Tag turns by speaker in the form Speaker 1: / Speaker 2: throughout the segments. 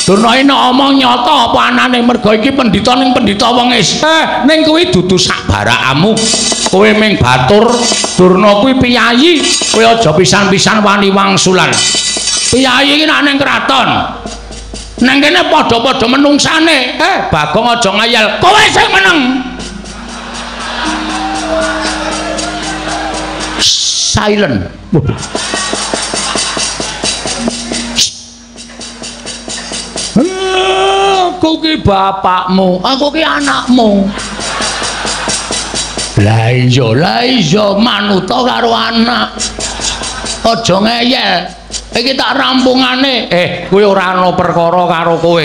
Speaker 1: Durna nek omong nyata apa anane mergo iki pendhita ning pendhita wong ning kuwi dudu sak barakamu. Kowe ming batur, Durna kuwi piyayi, kowe aja pisan-pisan wani wangsulan. Piyayi iki nek ning kraton. Nang kene padha-padha menungsane. Bagong aja ngayal, kowe sing meneng. Silent. Aku ki bapakmu, aku ki anakmu. Lah iya manuta karo anak. Aja ngeyel. Iki tak rampungane. Kowe ora ana perkara karo kowe.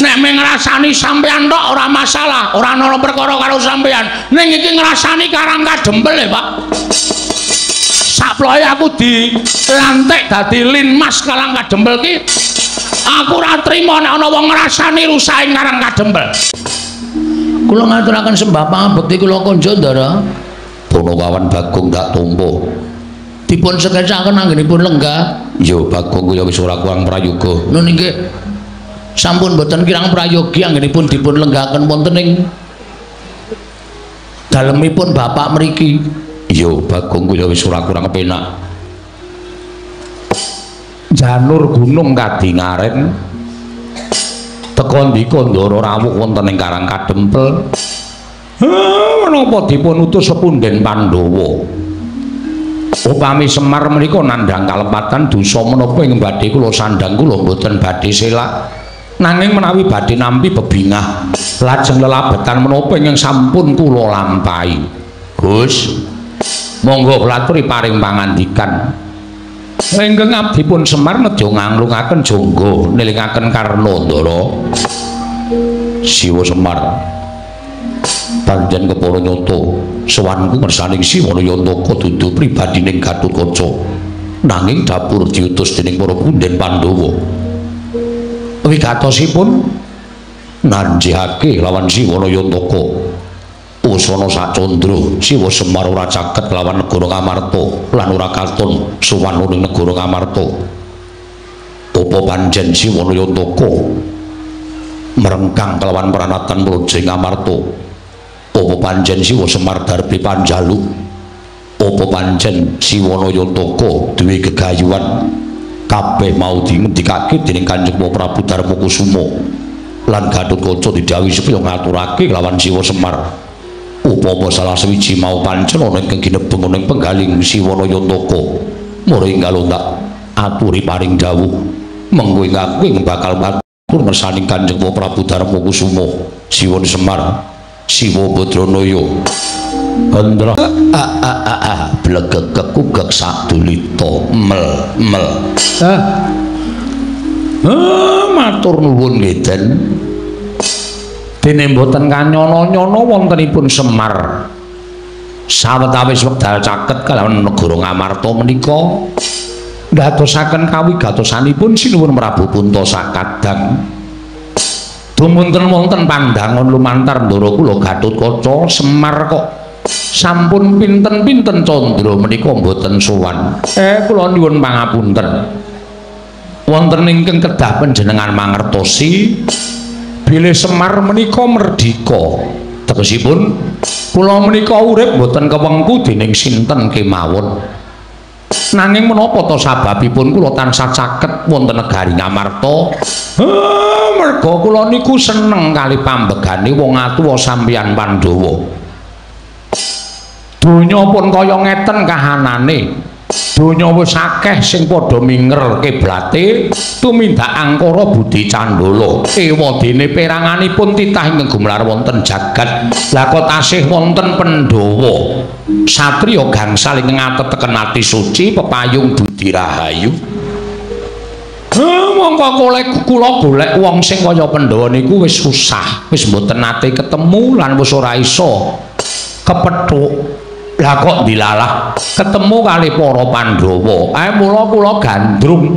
Speaker 1: Nek mung ngrasani sampean tok ora masalah, ora ana perkara karo sampean. Ning iki ngrasani Karang Kadempel ya, Pak. Saploe aku dilantik dadi linmas Karang Kadempel ki. Aku ora trima nek ana wong ngrasani rusaking Karang Kadempel. Kula ngaturaken sembah pangabekti kula Kanja Ndara. Ponokawan Bagong tak tampa. Dipun sekecaken anggenipun lenggah. Ya Bagong ya wis ora kurang prayoga. Nun nggih. Sampun boten kirang prayogi anggenipun dipun lenggahaken wonten ing dalemipun bapak mriki. Ya Bagong ya wis ora kurang penak. Janur gunung kadingaren teka ndika Ndara rawuh wonten ing Karang Kadempel. Menapa dipun utus sepunden Pandhawa? Upami Semar menika nandhang kalepatan dosa menapa ing badhe kula sandhang kula mboten badhe selak. Nanging menawi badhe nampi bebingah lajeng lelabetan menapa ingkang sampun kula lampahi. Gus, monggo kula aturi paring pangandikan. Ingkang abdipun Semar nedya nganglungaken jangga nelingaken Karna Ndara. Siwa Semar panjen kepara nyata sowanku ngersaning Siwana Yantaka dudu pribadining Gatotkaca nanging dapur diutus dening para punden Pandhawa. Wigatosipun nanjihake lawan Siwana Yantaka. Usana sacandra Siwa Semar ora caket lawan negara Ngamarta lan ora katon sowan ing negara Ngamarta. Apa panjen Siwana Yantaka merengkang kelawan pranatan Praja Ngamarta? Apa panjen Siwa Semar darbi panjaluk? Apa panjen Siwana Yantaka duwe gegayuhan? Kabeh mau dingendikake dening Kanjeng Prabu Darmakusuma lan Gatotkaca didhawuhi supaya ngaturake lawan Siwa Semar. Upama salah sawiji mau pancen ana ingkang ginebeng ing penggaling Siwana Yantaka, mula enggal tak aturi paring dawuh mengko aku bakal matur ngersaning Kanjeng Prabu Darmakusuma. Siwana Semar, Siwa Badranaya. Andra blegek kugek sadulita mel. Matur nuwun ngeden. Dene mboten kanyana-nyana wontenipun Semar sawetawis wekdal caket kalawan negara Ngamarta menika ndadosaken kawigatosanipun sinuwun Prabu Punta sakadang. Dumunten wonten pandangan lumantar Ndara kula Gatotkaca, Semar kok sampun pinten-pinten candra menika mboten sowan. Kula nyuwun pangapunten. Wonten ingkang kedah panjenengan mangertosi bilih Semar menika merdika. Tegesipun kula menika urip boten kewengku dening sinten kemawon. Nanging menapa to sababipun kula tansah caket wonten negari Ngamarta? Merga kula niku seneng kali pambegane wong atuwa sampeyan Pandhawa. Donya pun kaya ngeten kahanane. Donya wis akeh sing padha minger kiblate tumindak angkara Budi Candala. Ewadene peranganipun titah ing gumelar wonten jagat. Lah kok tasih wonten Pandhawa satriya gangsal ing ngateteken ati suci pepayung Budi Rahayu. Mongko kula golek wong sing kaya Pandhawa niku wis susah, wis mboten nate ketemu lan wis ora iso kepethuk. Lah kok dilalah ketemu kali para Pandhawa. Mula kula gandrung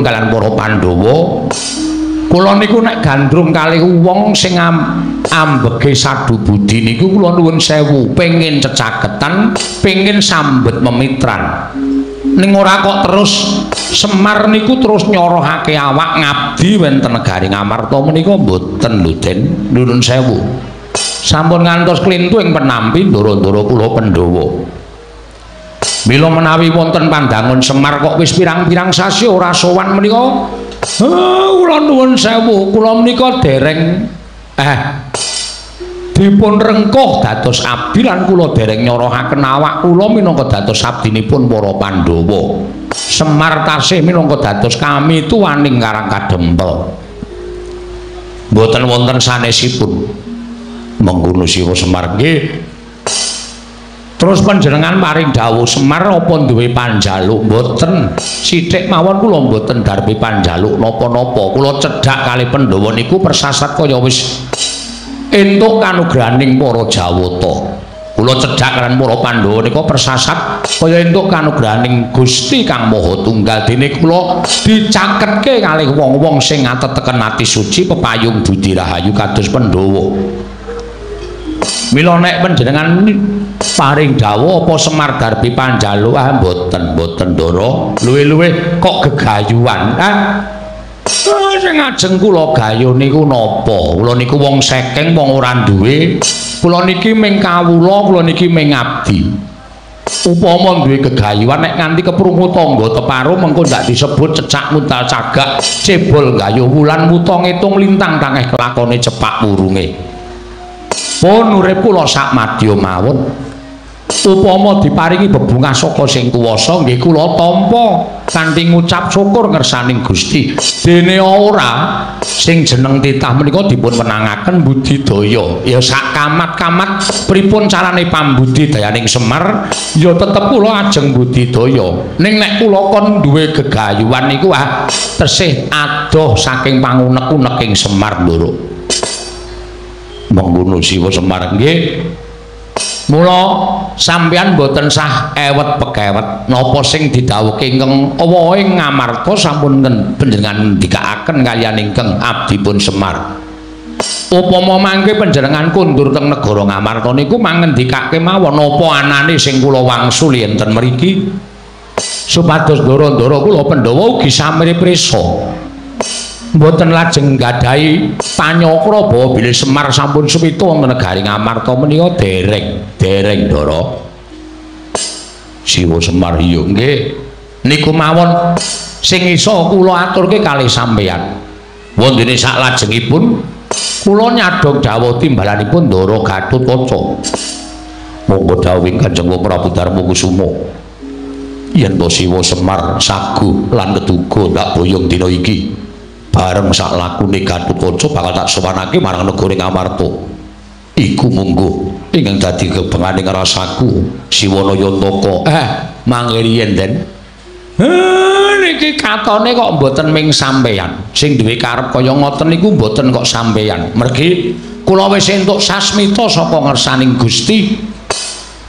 Speaker 1: kalian para Pandhawa. Kula niku nek gandrung kali wong sing ambege sadu budi niku kula nuwun sewu, pengin cecaketan, pengin sambet memitran. Ning ora kok terus Semar niku terus nyorohake awak ngabdi wonten negari Ngamarta menika mboten lho Den, nuwun sewu. Sampun ngantos klintu ing penampi ndara-ndara kula Pandhawa. Mila menawi wonten pandangun Semar kok wis pirang-pirang sasi ora sowan menika, kula nuwun sewu, kula menika dereng dipun rengkuh dados abdi lan kula dereng nyorohaken awak kula minangka dados abdinipun para Pandhawa. Semar tasih minangka dados kami tuwaning Karang Kadempel. Mboten wonten sanesipun. Mengkono Siwa Semar nggih. Terus panjenengan paring dawuh Semar apa duwe panjaluk mboten? Sithik mawon kula mboten darbi panjaluk napa-napa. Kula cedhak kalih Pandhawa niku persasat kaya wis entuk kanugrahaning para Jawata. Kula cedhak kaliyan para Pandhawa nika persasat kaya entuk kanugrahaning Gusti Kang Maha Tunggal. Dene kula dicaketke kalih wong-wong sing ngateteken ati suci pepayung budi rahayu kados Pandhawa. Mila nek panjenengan paring dawuh apa Semar darbi panjaluk mboten Ndara. Luwih-luwih kok gegayuhan. Sing ajeng kula gayo niku napa? Kula niku wong sekeng, wong ora duwe. Kula niki ming kawula, kula niki ming abdi. Upama duwe gegayuhan nek nganti keprungu tangga teparo mengko ndak disebut cecak muntal cagak, cebol gayuh wulan muta ngitung lintang tangeh kelakone cepak wurunge. Pun urip kula sak madya mawon. Upama diparingi bebungah saka sing kuwasa nggih kula tampa kanthi ngucap syukur ngersaning Gusti. Dene ora sing jeneng titah menika dipun wenangaken budidaya. Ya sak kamat-kamat pripun carane pambudidayaning Semar ya tetep kula ajeng budidaya. Ning nek kula kon duwe gegayuhan niku tesih adoh saking pangunek-uneking Semar Ndara. Mengkono Siwa Semar nggih. Mula sampeyan boten sah ewet pekewet napa sing didhawuhke ingkang awa ing Ngamarta sampun panjenengan ndikakaken kaliyan ingkang abdipun Semar. Upama mangke panjenengan kundur teng negara Ngamarta niku mangendikake mawon napa anane sing kula wangsuli enten mriki supados ndara-ndara kula Pandhawa ugi samire prisa. Mboten lajeng gadhahi panyakra bahwa bilih Semar sampun sumita wonten negari Ngamarta menika dereng Ndara. Siwa Semar iya nggih. Niku mawon sing isa kula aturke kalih sampeyan. Wondene saklajengipun kula nyadong dawuh timbalanipun Ndara Gatotkaca. Monggo dawuh Kanjeng Prabu Darmakusuma. Yen to Siwa Semar saguh lan neduga ndak boyong dina iki. Bareng sak lakune Gatotkaca bakal tak sowanake marang negara Ngamarta. Iku munggo ingkang dadi kebenganing rasaku Siwanayantaka. Mangke riyen Den. Niki katone kok mboten ming sampeyan. Sing duwe karep kaya ngoten niku mboten kok sampeyan. Mergi kula wis entuk sasmita saka ngersaning Gusti.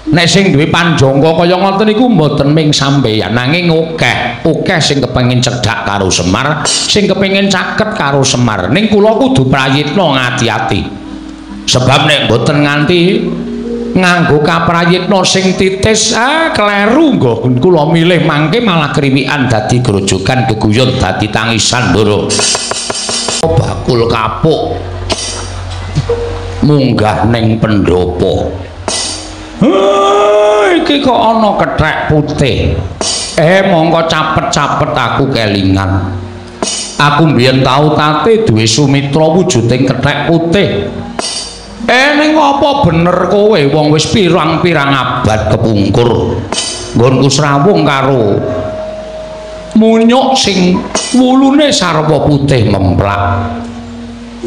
Speaker 1: Nek sing duwe panjangka kaya ngoten niku mboten ming sampeyan, nanging akeh sing kepengin cedhak karo Semar, sing kepengin caket karo Semar. Ning kula kudu prayitna ngati-ati. Sebab nek mboten nganti nganggo kaprayitna sing titis, kleru nggo kula milih mangke malah kriwikan dadi grojogan geguyon dadi tangisan Ndara. Bakul kapuk munggah ning pendopo. Iki kok ana kethek putih. Mongko capet-capet aku kelingan. Aku mbiyen tau tate duwe sumitra wujuding kethek putih. Ning apa bener kowe wong wis pirang-pirang abad kepungkur nggonku srawung karo munyuk sing wulune sarwa putih memplak.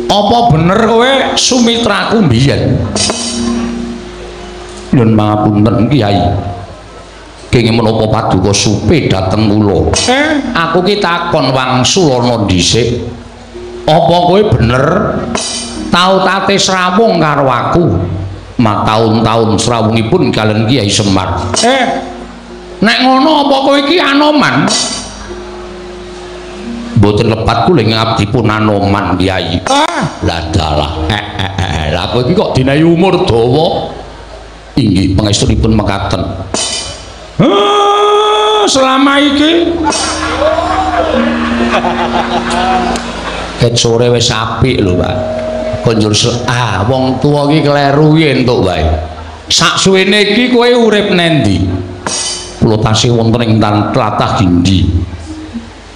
Speaker 1: Apa bener kowe sumitraku mbiyen? Nyun pangapunten Kyai. Kenging menapa paduka supe dhateng kula. Aku ki takon wangsulana dhisik. Apa kowe bener tau tate srawung karo aku? Mataun-taun srawungipun kaliyan Kyai Semar. Nek ngono apa kowe iki anoman? Mboten lepat kula ing abdipun anoman Kyai. Lah dalah. Lah kowe iki kok dinayi umur dawa. Inggih pangestunipun mekaten. selama iki ket sore wis apik lho Pak konjur wong tuwa iki kleru iki entuk wae sak suwene iki kowe urip nendi kula tasih wonten ing tlatah Gindi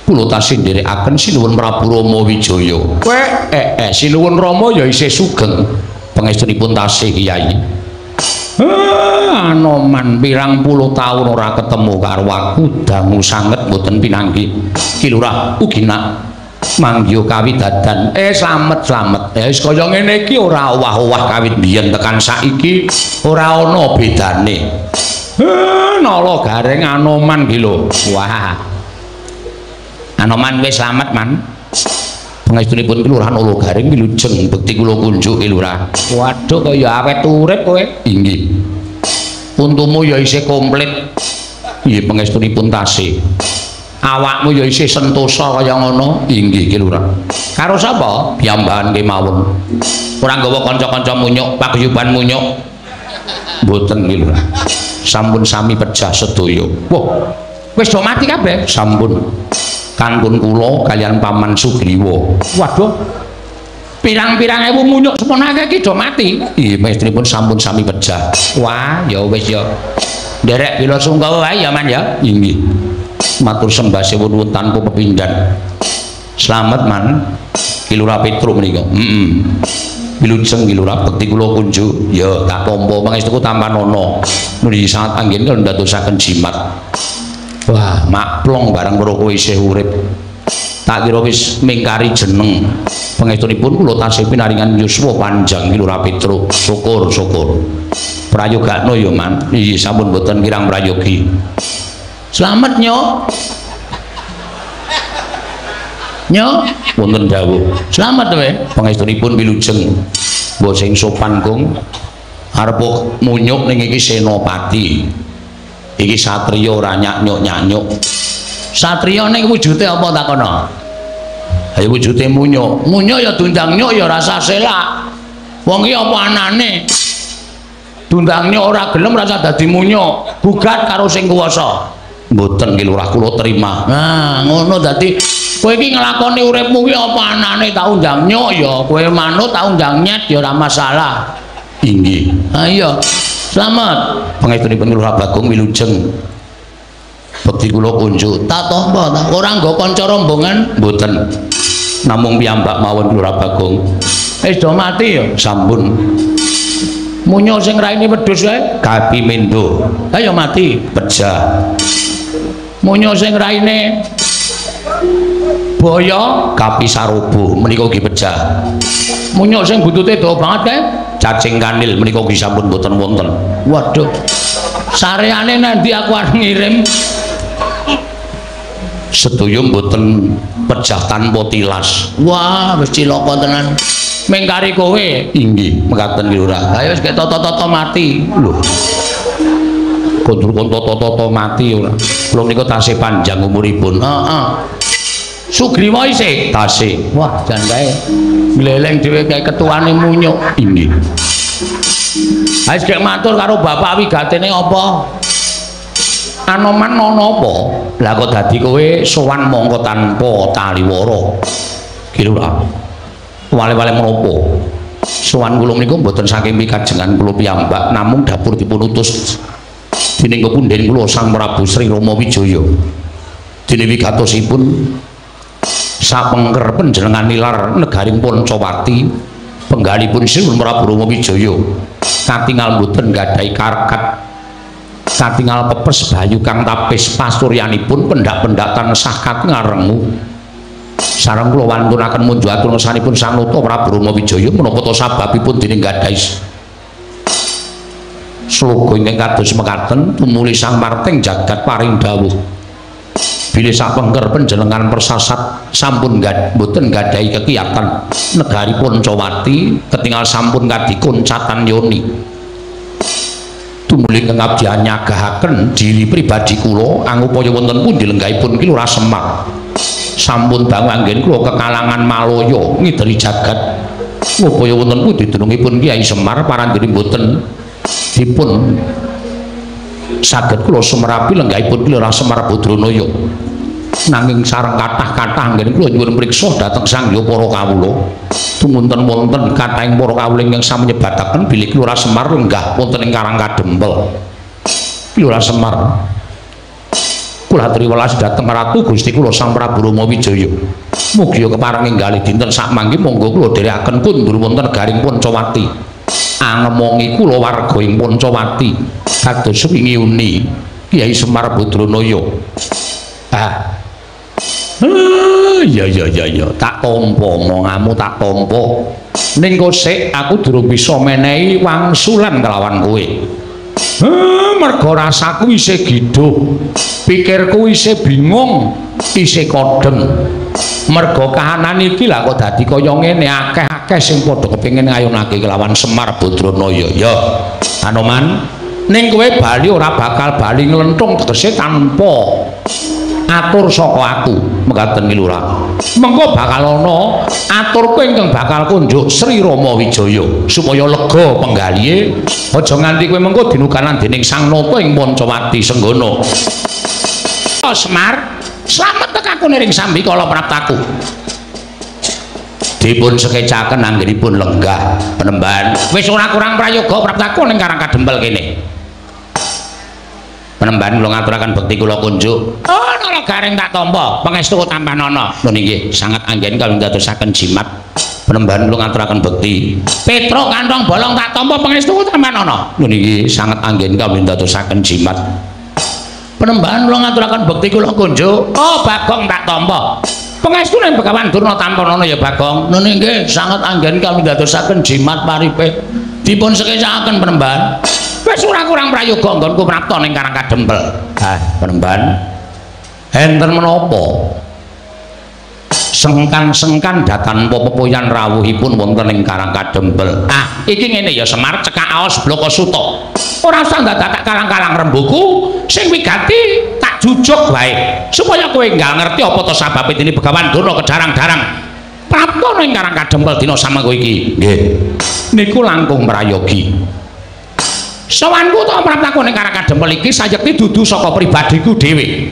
Speaker 1: kula tasih nderekaken Sinuwun Prabu Rama Wijaya kowe Sinuwun Rama ya isih sugeng pangestunipun tasih Kyai Anoman pirang puluh taun ora ketemu karo aku dangu sanget mboten pinanggih Ki Lurah ugi nak manggih kawidadan slamet wis kaya ngene iki ora owah-owah kawit biyen tekan saiki ora ana bedane nala gareng Anoman ki lho wah Anoman wis slamet man pangestunipun Kelurahan Ulu Garing wilujeng bekti kula kunjuk Ki Lurah. Waduh kaya awet urip kowe. Inggih. Untumu ya isih komplit. Nggih pangestunipun tasih. Awakmu ya isih sentosa kaya ngono. Inggih Ki Lurah. Karo sapa? Piyambakan kemawon. Ora nggawa kanca-kanca munyuk, paguyuban munyuk. Mboten Ki Lurah. Sampun sami pejah sedaya. Wah, wis do mati kabeh? Sampun. Kangkun kula kalian Paman Sugriwa. Waduh. Pirang-pirang ewu munyuk sepunake iki do mati. Nggih, mestripun sampun sami pejah. Wah, ya wis ya. Nderek bila sungkawa wae ya Man ya. Nggih. Matur sembah sewun tanpa pepindhan. Slamet Man. Ki Lurah Petro menika. Wilujeng Ki Lurah bekti kula kunjuk. Ya tak tampa pangestuku tampan ana. Nuli sangat anggen kula ndadosaken jimat. Wah, maklong barang karo kowe isih urip. Tak kira wis mingkari jeneng. Pangestunipun kula tasih pinaringan yuswa panjang Ki Lurah Petro. Syukur. Prayogakno ya, Man. Iya, sampun boten kirang prayogi. Slamet, Nyok. Nyok, wonten dawuh. Slamet wae. Pangestunipun wilujeng. Mbok sing sopan, Kung. Arep munyuk ning iki senopati. Iki satriya ora nyanyuk. Satriya ning wujude apa takono? Ha wujude munyuk. Munyuk ya dundang nyuk ya rasa selak. Wong iki apa anane? Dundang nyuk ora gelem rasa dadi munyuk. Gugat karo sing kuwasa. Mboten Ki Lurah kula terima. Nah, ngono dadi kowe iki nglakoni uripmu ki apa anane tak undang nyuk ya. Kowe manut tak undang nyet ya ora masalah. Inggih. Ha iya. Slamet pangestunipun Lurah Bagong wilujeng bekti kula kunjuk tak tampa ta ora nggo kanca rombongan mboten namung piyambak mawon Lurah Bagong wis do mati ya sampun munyuk sing raine wedhus wae Kapimindo ayo mati pejah munyuk sing raine boyo Kapisarobo menika ugi pejah munyuk sing buntute dawa banget cacing kanil menika ugi sampun boten wonten. Waduh. Sareane nanti aku arep ngirim. Sedaya mboten pejah tanpa tilas. Wah, wis cilaka tenan. Mengkari kowe. Inggih, mekaten Ki Lurah. Ayo wis kek toto-toto mati. Lho. Kondur toto-toto mati ora. Kula nika tasih panjang umuripun. Heeh. Sugriwa isih tasih. Wah, jan kae gleleng dhewe kae ketuane munyuk. Inggih. Ha wis gek matur karo bapak wigatene apa? Anoman ana apa? Lah kok dadi kowe sowan mongko tanpa taliwara. Ki Lurah. Wale-wale menapa? Sowan kula menika mboten saking pikajengan kula piyambak, namung dapur dipun utus dening kepunden kula Sang Prabu Sri Rama Wijaya. Dene wigatosipun sapengker panjenengan nilar negaring Pancawati penggalipun Sinuwun Prabu Rama Wijaya katingal mboten gadhahi karkat katingal pepes bayu kang tapis pasuryanipun pendak-pendak tansah katingarengu sareng kula wantunaken munjuaken sanipun Sang Nata Prabu Rama Wijaya menapa ta sababipun dening gadhahi sloga ingkang kados mekaten tumuli Sang Marteng jagat paring dawuh bilih sapengker panjenengan persasat sampun mboten gadhahi kekiyatan negari Pancawati ketingal sampun kadikun catan yoni tumuli kengabdian nyagahaken diri pribadi kula angupaya wonten pundi lenggahipun Ki Lurah Semar sampun dangu anggen kula kekalangan Malaya ngideri jagat ngupaya wonten pundi dunungipun Kyai Semar parandene mboten dipun saged kula sumerapi lenggahipun Lurah Semar Badranaya. Nanging sareng kathah-kathah anggen kula nyuwun priksa dhateng sangya para kawula. Tumunten wonten kathahing para kawula ingkang sami nyebataken bilih Lurah Semar lenggah wonten ing Karang Kadempel. Lurah Semar kula triwelas dhateng Ratu Gusti kula Sang Prabu Rama Wijaya. Mugi kepareng enggalih dinten sakmangke monggo kula dherekaken kundur wonten garing Pancawati. Angemongi kula warga ing Pancawati kados wingi uni Kyai Semar Badranaya. Ya tak tampa omonganmu tak tampa. Ning kok sik aku durung bisa menehi wangsulan kelawan kowe. Merga rasaku isih giduh, pikirku isih bingung, isih kodeng. Merga kahanan iki lah kok dadi kaya ngene, akeh-akeh sing padha kepengin ngayunake kelawan Semar Badranaya. Ya, Anoman, ning kowe bali ora bakal bali nglenthung tegese tanpa atur saka aku mekaten iki Lurah. Mengko bakal ana aturku ingkang bakal kunjuk Sri Rama Wijaya supaya lega penggalihe. Aja nganti kowe mengko dinukanan dening Sang Nata ing Pancawati Senggana. Oh Semar, slamet tekaku ning Sambikala Praptaku. Dipun sekecaken anggenipun lenggah Penemban. Wis ora kurang prayoga Praptaku ning Karang Kadempel kene. Penemban kula ngaturaken bekti kula kunjuk. Oh, nara garing tak tampa, pangestu tampanana. Lho nggih, sangat anggen kawula ndadosaken jimat. Penemban kula ngaturaken bekti. Petruk kantong bolong tak tampa pangestu tampanana. Lho nggih, sangat anggen kawula ndadosaken jimat. Penemban kula ngaturaken bekti kula kunjuk. Oh, Bagong tak tampa. Pangestu ning Begawan Durna tampanana ya Bagong. Lho nggih, sangat anggen kawula ndadosaken jimat paripe. Dipun sekecakaken Penemban. Wis ora kurang prayoga nggonku prapta ning Karang Kadempel. Penemban. Enten menapa? Sengkan-sengkan datan pepoyan rawuhipun wonten ing Karang Kadempel. Iki ngene ya Semar cekak aos Bloko Suta. Ora usah dadak kalang-kalang rembuku, sing wigati tak jujuk wae. Supaya kowe enggak ngerti apa to sababe dene Begawan Durna kedarang-darang prapta ning Karang Kadempel dina samengko iki. Nggih. Niku langkung prayogi. Sawanku to Praptaku ning Karang Kadempel iki sayekti dudu saka pribadiku dhewe.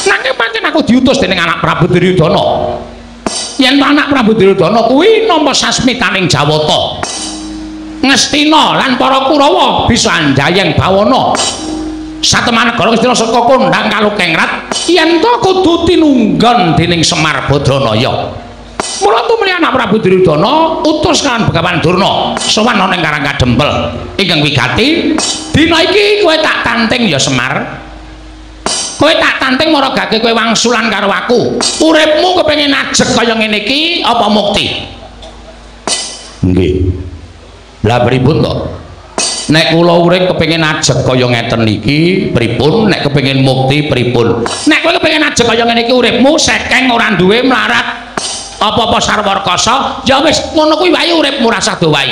Speaker 1: Nanging pancen aku diutus dening anak Prabu Duryudana. Yen anak Prabu Duryudana kuwi nampa sasmitaning Jawata. Ngastina lan para Kurawa bisa andhayeng bawana. Satemah negara Ngastina saka kondhang Kalukengrat yen to kudu tinunggon dening Semar Badranaya. Mula tumuli anak Prabu Duryudana utus kan Begawan Durna sowan ning Karang Kadempel. Ingkang wigati dina iki kowe tak tanting ya Semar. Kowe tak tanting maragake kowe wangsulan karo aku. Uripmu kepengin ajeg kaya ngene iki apa mukti? Nggih. Lah pripun to? Nek kula urip kepengin ajeg kaya ngeten iki pripun? Nek kepengin mukti pripun? Nek kowe kepengin ajeg kaya ngene iki uripmu sekeng ora duwe mlarat apa-apa sarwarkasa, ya wis ngono kuwi wae uripmu rasa do wae.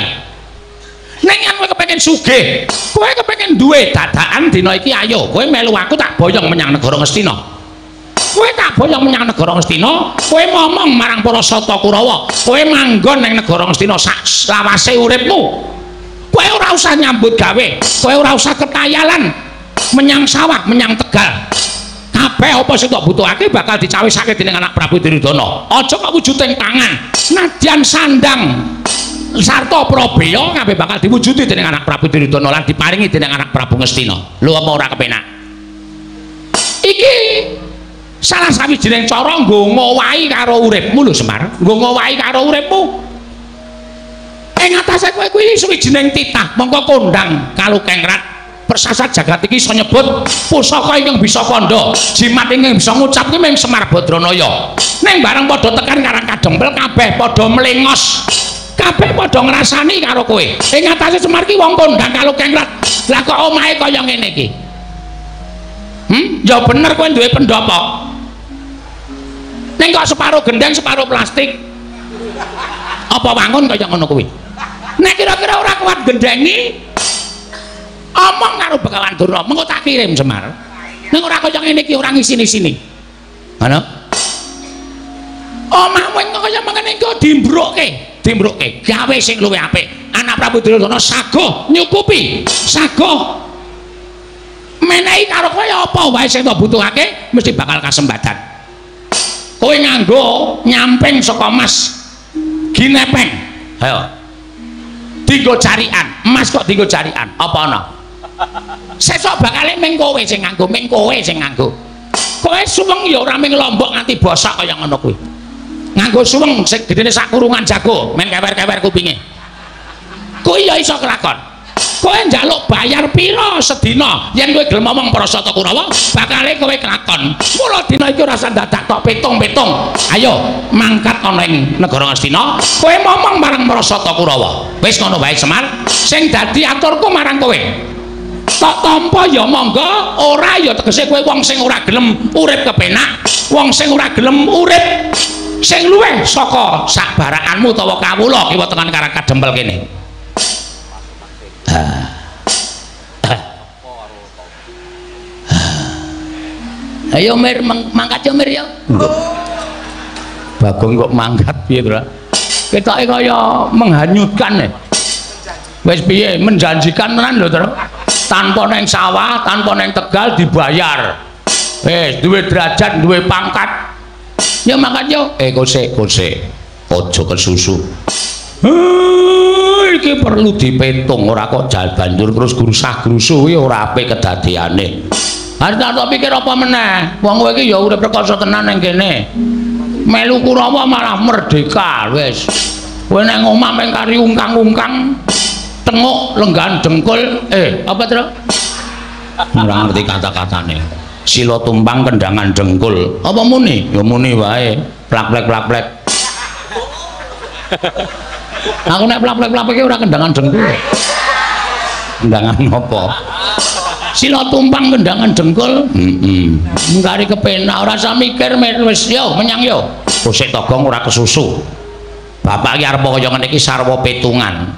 Speaker 1: Ning yen kowe kepengin sugih, kowe kepengin duwe dadakan dina iki ayo, kowe melu aku tak boyong menyang negara Ngastina. Kowe tak boyong menyang negara Ngastina, kowe ngomong marang para Sata Kurawa, kowe manggon ning negara Ngastina sak lawase uripmu. Kowe ora usah nyambut gawe, kowe ora usah ketayalan menyang sawah, menyang Tegal. Kabeh apa sing tak butuhake bakal dicawisake dening anak Prabu Duryudana. Aja kok wujuding tangan, nadyan sandang sarta prabeya kabeh bakal diwujudi dening anak Prabu Duryudana lan diparingi dening anak Prabu Ngastina. Lho apa ora kepenak? Iki salah sawijining cara nggo ngowahi karo uripmu lho Semar. Nggo ngowahi karo uripmu. Ing atase kowe kuwi sawijining titah mongko kondhang Kalukengrat. Persasat jagat iki iso nyebut pusaka ingkang bisa kandha, jimat ingkang bisa ngucap ki mung Semar Badranaya. Ning bareng padha tekan Karang Kadempel kabeh padha mlengos. Kabeh padha ngrasani karo kowe. Ing atase Semar ki wong kondhang Kalukengrat. Lah kok omahe kaya ngene iki? Ya bener kowe duwe pendopo. Ning kok separo gendeng, separo plastik. Apa wangun kaya ngono kuwi? Nek kira-kira ora kuat gendengi, omong karo Begawan Durna, mengko tak kirim Semar. Ning ora kaya ngene iki ora ngisini-sini. Ngono. Omahmu kaya mengene iki dimbrukke, gawe sing luwih apik. Anak Prabu Duryudana saguh nyukupi, saguh menehi karo kowe apa wae sing tak butuhake mesti bakal kasempatan. Kowe nganggo nyamping saka emas ginepeng. Ayo. Dienggo carikan, emas kok dienggo carikan. Apa ana? Sesuk bakal ming kowe sing nganggo, ming kowe sing nganggo. Kowe suweng ya ora ming lombok nganti bosok kaya ngono kuwi. Nganggo suweng sing gedene sak kurungan jago, men kewer-kewer kupinge. Kuwi ya iso kelakon. Kowe njaluk bayar pira sedina yen kowe gelem ngomong Prasata Kurawa, bakale kowe kelakon. Mula dina iki ora usah dadak tok petung-petung. Ayo mangkat ana ing negara Ngastina, kowe ngomong marang Prasata Kurawa. Wis ngono wae Semar, sing dadi aturku marang kowe. Tak tampa ya monggo, ora ya tegese kowe wong sing ora gelem urip kepenak, wong sing ora gelem urip sing luwih saka sabarakanmu utawa kawula kiwa tekan karang kadempel kene. Ayo Mir mangkat ya Mir ya. Bagong kok mangkat piye to? Ketoke kaya menghanyutkan ya. Wis piye menjanjikan tenan lho, Tru. Tanpa neng sawah, tanpa neng Tegal dibayar. Wis duwe derajat, duwe pangkat. Ya mangkat yo. Kosek. Aja kesusu. Iki perlu dipetung ora kok banjur terus grusah-grusu kuwi ora apik kedadeane. Harta tak pikir apa meneh. Wong kowe iki ya urip rekoso tenan ning kene. Melu Kurawa malah merdeka wis. Kowe nang omah meng kari ungkang-ungkang tenguk lenggan dengkul apa to? Ora ngerti kata-katane. Sila tumpang kendangan dengkul. Apa muni? Ya muni wae. Plak-plek. Aku nek plak-plek iki ora kendangan dengkul. Kendangan apa? Sila tumpang kendangan dengkul. Ngkari kepenak ora usah mikir wis yo menyang yo. Kosek togong ora kesusu. Bapak iki arep kaya ngene iki sarwa petungan.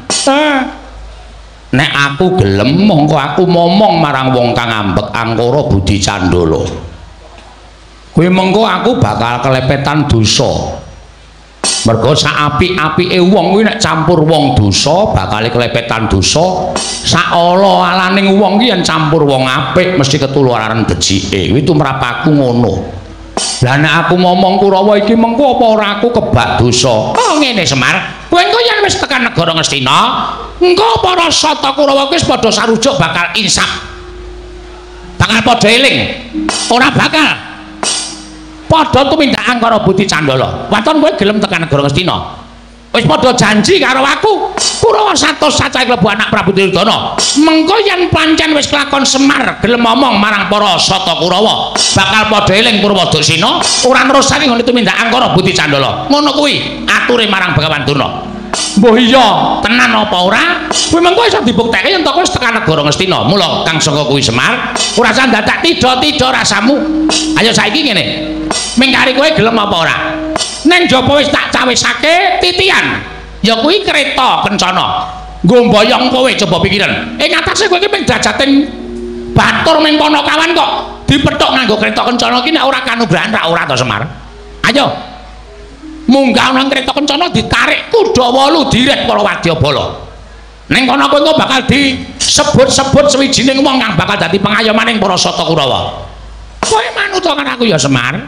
Speaker 1: Nek aku gelem mongko aku momong marang wong kang ambek angkara Budi Candala. Kuwi mengko aku bakal kelepetan dosa. Mergo sak apik-apike wong kuwi nek campur wong dosa bakal kelepetan dosa. Sak ala-alaning wong ki yen campur wong apik mesti ketularan becike. Kuwi tumrap aku ngono. Lah nek aku ngomong Kurawa iki mengko apa ora aku kebak dosa. Oh ngene Semar. Kowe engko yen wis tekan negara Ngastina, engko para Sata Kurawa wis padha sarujuk bakal insaf. Bakal padha eling. Ora bakal padha tumindakan karo Budi Candala. Waton kowe gelem tekan negara Ngastina. Wis padha janji karo aku. Kurawa satus sacahe klebu anak Prabu Duryudana. Mengko yen pancen wis kelakon Semar gelem ngomong marang para Sata Kurawa, bakal padha eling Purwadasena ora nerusake ngene tumindakan karo Budi Candala. Ngono kuwi ature marang Begawan Durna. Mbah iya, tenan apa ora? Kuwi mengko iso dibuktekke yen wis tekan negara Ngastina. Mula Kang Saka kuwi Semar, ora usah dadak tida-tida rasamu. Ayo saiki ngene. Mengkari kowe gelem apa ora? Neng jaba wis tak cawisake titian. Ya kuwi kereta kencana. Nggo mboyong kowe coba pikiran. Ing atase kowe iki ping drajating batur ning Panakawan kok dipethuk nganggo kereta kencana iki nek ora kanugrahan ora to Semar. Ayo. Munggah nang kereta kencana ditarik kuda 8 direk para wadyabala. Ning kono kowe bakal disebut-sebut sawijining wong kang bakal dadi pengayomaning para Sata Kurawa. Kowe manut karo aku ya Semar.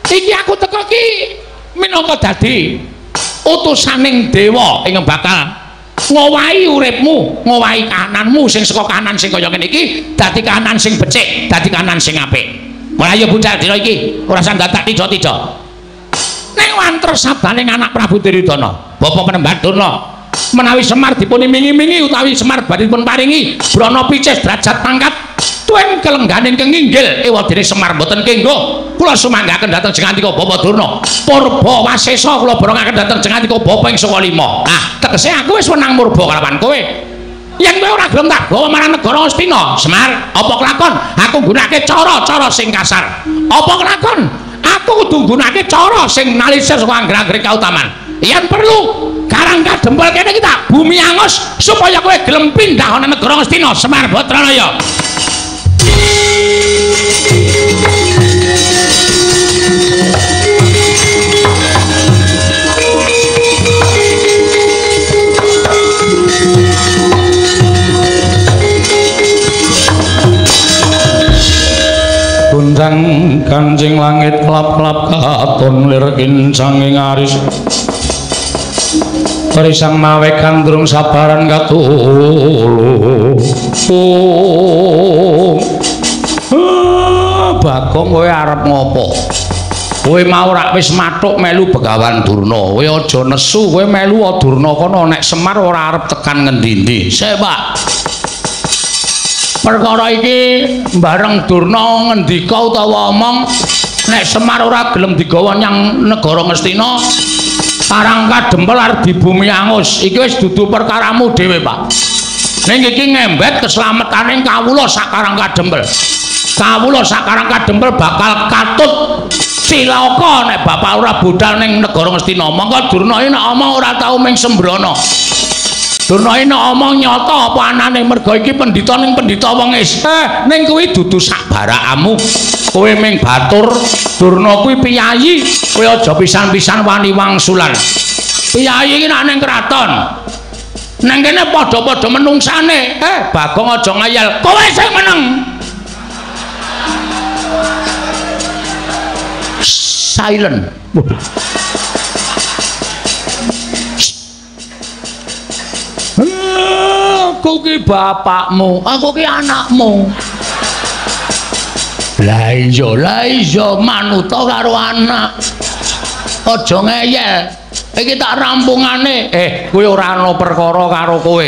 Speaker 1: Iki aku teko iki minangka dadi utusaning dewa ing bakal ngowahi uripmu, ngowahi kahananmu sing saka kahanan sing kaya ngene iki dadi kahanan sing becik, dadi kahanan sing apik. Mulai ya budal dina iki ora usah dadak tida-tida. Ning wanter sabaning anak Prabu Duryudana, Bapak Penemban Durna, menawi Semar dipun iming-imingi utawi Semar badhe dipun paringi brana picis derajat pangkat tuen kelengganing kenginggil ewadene Semar mboten kenggo kula sumanggaken dhateng Jengandika Bapak Durna Purba Wasesa kula borongaken dhateng Jengandika Bapak ing Saka Lima. Tegese aku wis wenang murba kalawan kowe. Yen kowe ora gelem tak gawa marang negara Ngastina, Semar, apa kelakon? Aku nggunakake cara-cara sing kasar. Apa kelakon? Aku kudu nggunakake cara sing nalisir saka anggrek-anggrek kautaman. Yen perlu karang kadempel kene kita bumi angus supaya kowe gelem pindah ana negara Ngastina, Semar Batranaya. kancing langit kelap-kelap katon lir kincang ing aris Risang mawe kandrung sabaran katulu Bagong kowe arep ngopo kowe mau rak wis mathuk melu Begawan Durna kowe aja nesu kowe melu Durna kono nek Semar ora arep tekan ngendi-endi Pak perkara iki bareng Durna ngendika utawa omong nek Semar ora gelem digawa nyang negara Ngastina Karangka Dempel arep di bumi angus iki wis dudu perkaramu dhewe Pak ning iki ngembet keselametaning kawula sak Karangka Dempel kawula sak Karangka Dempel bakal katut cilaka nek bapak ora budal ning negara Ngastina monggo Durna nek omong ora tau ming sembrono Durna nek omong nyata apa anane merga iki pendhita ning pendhita wong ning kuwi dudu sak barakamu kowe ming batur Durna kuwi piyayi kowe aja pisan-pisan wani wangsulan piyayi iki nek ning kraton nang kene padha-padha menungsane Bagong aja ngayal kowe sing meneng silent aku ki bapakmu aku ki anakmu lah iya manuta karo anak aja ngeyel iki tak rampungane kowe ora ana perkara karo kowe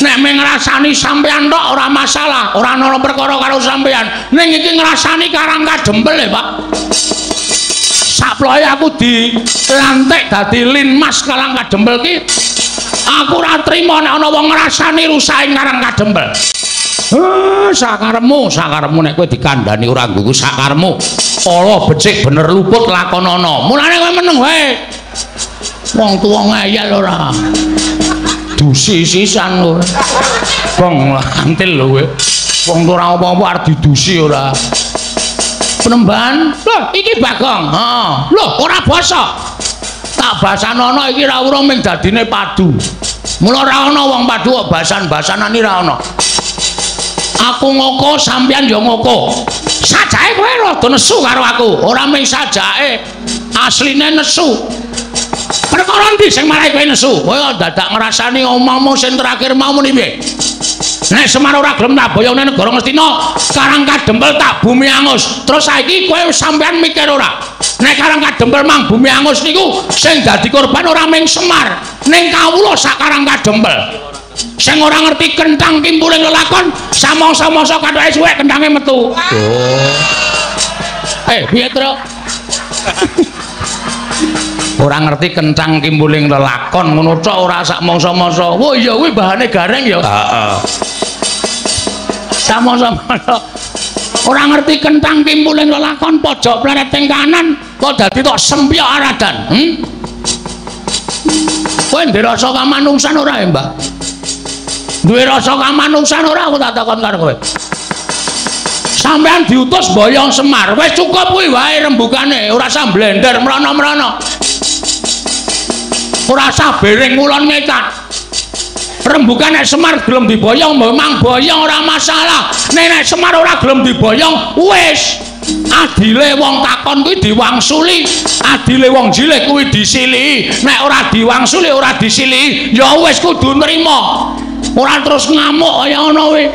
Speaker 1: nek mung ngrasani sampean tok ora masalah ora ana perkara karo sampean ning iki ngrasani Karangka Dempel Pak saploe aku dilantik dadi linmas Karangka Dempel ki aku ora trima nek ana wong ngrasani rusaking Karangka Dempel sakaremu nek kowe dikandhani ora nggugu sakaremu ala becik bener luput lakonana mulane kowe meneng wae wong tuwa ngeyel ora dusi sisan lho bong antil lho kowe wong ora apa-apa arep didusi ora penemban lho iki Bagong lho ora basa tak basanono iki ra urung ming dadine padu mula ora ana wong padu kok basan-basanane ra ana aku ngoko sampeyan ya ngoko sajake kowe rada nesu karo aku ora ming sajake asline nesu perkara ndi sing marai kowe nesu kowe dadak ngrasani omongmu sing terakhir mau muni piye nek Semar ora gelem tak boyong nang negara Ngastina Karangka Dempel tak bumi angus terus saiki kowe sampeyan mikir ora nek Karangka Dempel mang bumi angus niku sing dadi korban ora ming Semar ning kawula sak Karangka Dempel sing ora ngerti kenthang kimpuling lelakon samangsa-mangsa kathoke suwek kenthange metu piye Tru ora ngerti kenthang kimpuling lelakon ngono tok ora sak mangsa-mangsa oh iya kuwi bahane gareng ya heeh samangsa-mangsa ora ngerti kenthang kimpuling lelakon pojok planet teng kanan kok dadi tok sempyok aradan kowe ndek rasa kamanungsan ora ya Mbak duwe rasa kamanungsan ora aku tak takon karo kowe sampean diutus boyong Semar wis cukup kuwi wae rembugane ora usah blender mrono-mrono ora usah bereng ngulon ngecan rembugan nek Semar gelem diboyong memang boyong ora masalah nek Semar ora gelem diboyong wis adile wong takon kuwi diwangsuli adile wong jilih kuwi disili nek ora diwangsuli ora disili ya wis kudu nrimo ora terus ngamuk kaya ngono kuwi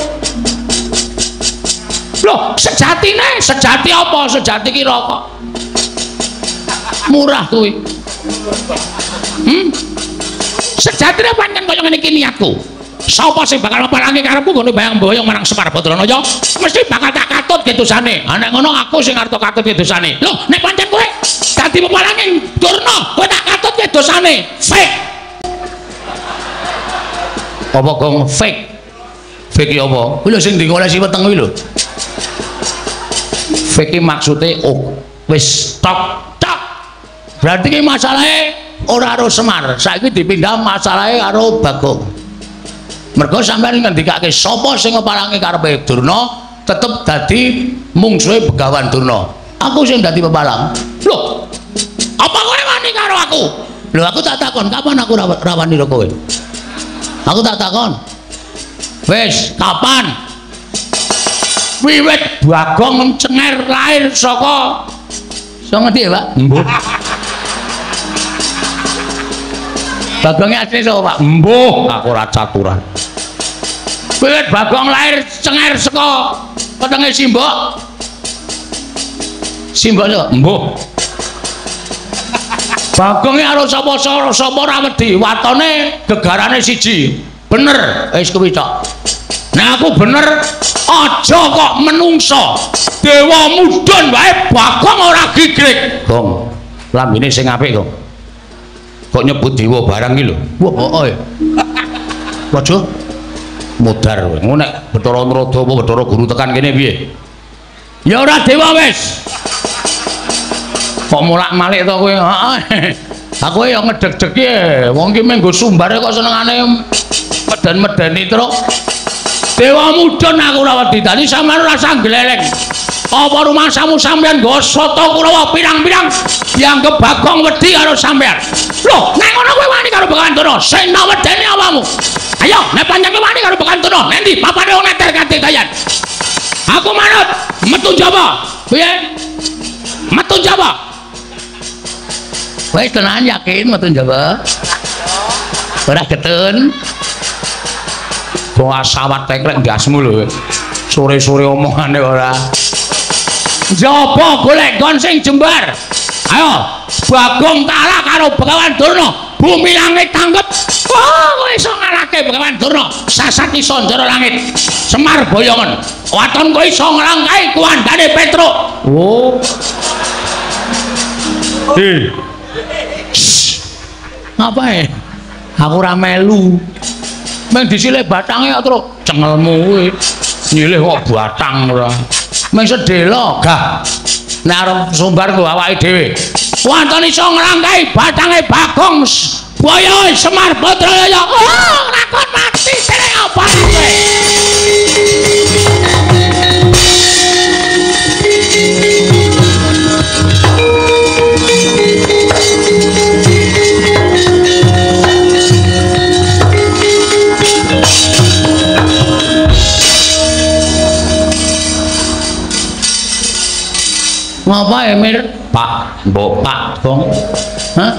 Speaker 1: lho sejati apa sejati ki rokok murah kuwi sejatine pancen kaya ngene iki niatku sapa sing bakal meparangi karepku ngene bayang-bayang marang Semar Badranaya mesti bakal tak katut gedosane nek ngono aku sing arep katut gedosane lho nek pancen kowe dadi peparangi Durna kowe tak katut gedosane fake apa gong fake iki apa kuwi lho sing digolesi weteng kuwi lho fake iki maksude wis tok berarti ki masalahe ora karo Semar saiki dipindah masalahe karo Bagong mergo sampeyan ngendikake sapa sing ngeparangi karepe Durna tetep dadi mungsuhe Begawan Durna aku sing dadi pepalang lho apa kowe wani karo aku lho aku tak takon kapan aku rawani karo kowe aku tak takon wis kapan wiwit Bagong cenger lahir saka So ngerti ya, Pak? Mbuh. Bagong asli sapa, Pak? Mbuh, aku ora caturan. Wiwit Bagong lahir cenger saka wetenge Simbok. Simbok sapa? Mbuh. Bagong karo sapa ora wedi, watone gegarane siji. Bener, wis kuwi tok. Nek aku bener, aja kok menungso. Dewa mudhun wae Bagong ora gigrik. Gong, lambene sing apik, Gong. Kok nyebut dewa barang iki lho. Wah, ya. Waduh. Mudar kowe. Ngono nek Bathara Narada apa Bathara Guru tekan kene piye? Ya ora dewa wis. Kok mulak-malik to kowe? Heeh. Aku ya ngedeg-degi wong ki menggo sumbare kok senengane medan-medeni terus. Dewa mudhun aku ora wedi dadi sampean rasa gleleng. Apa rumangsamu sampean nggo soto Kurawa pirang-pirang dianggep Bagong wedi karo sampean. Loh, nek ngono kowe wani karo Bagandana, sing wedeni awamu. Ayo, nek pancen kowe wani karo Bagandana, endi papane wong neter kate kayan. Aku manut, metu Jawa. Piye? Metu Jawa. Wis tenan yakin metu Jawa? Ora getun. Bawa sawat tekrek gasmu lho. Sore-sore omongane ora. Njaba golek gon sing jembar. Ayo, Bagong kalah karo Begawan Durna. Bumi langit tanggep. Oh, kowe iso ngalahke Begawan Durna. Sasat iso njero langit. Semar boyongan. Waton kowe iso nglangkai kuwandane Petruk. Oh. Ngapae? Aku ora melu. Meng disilih batange terus cengelmu kowe. Nyilih kok batang ora. Meng sedhela gah. Nek arep sumbar ku awake dhewe. Wonten iso nglangkai batange Bagong Boyo Semar Badraya. Oh, lakon mati sing apa kowe? Ngapa Emir? Pak, mbok Pak, Gong. Hah?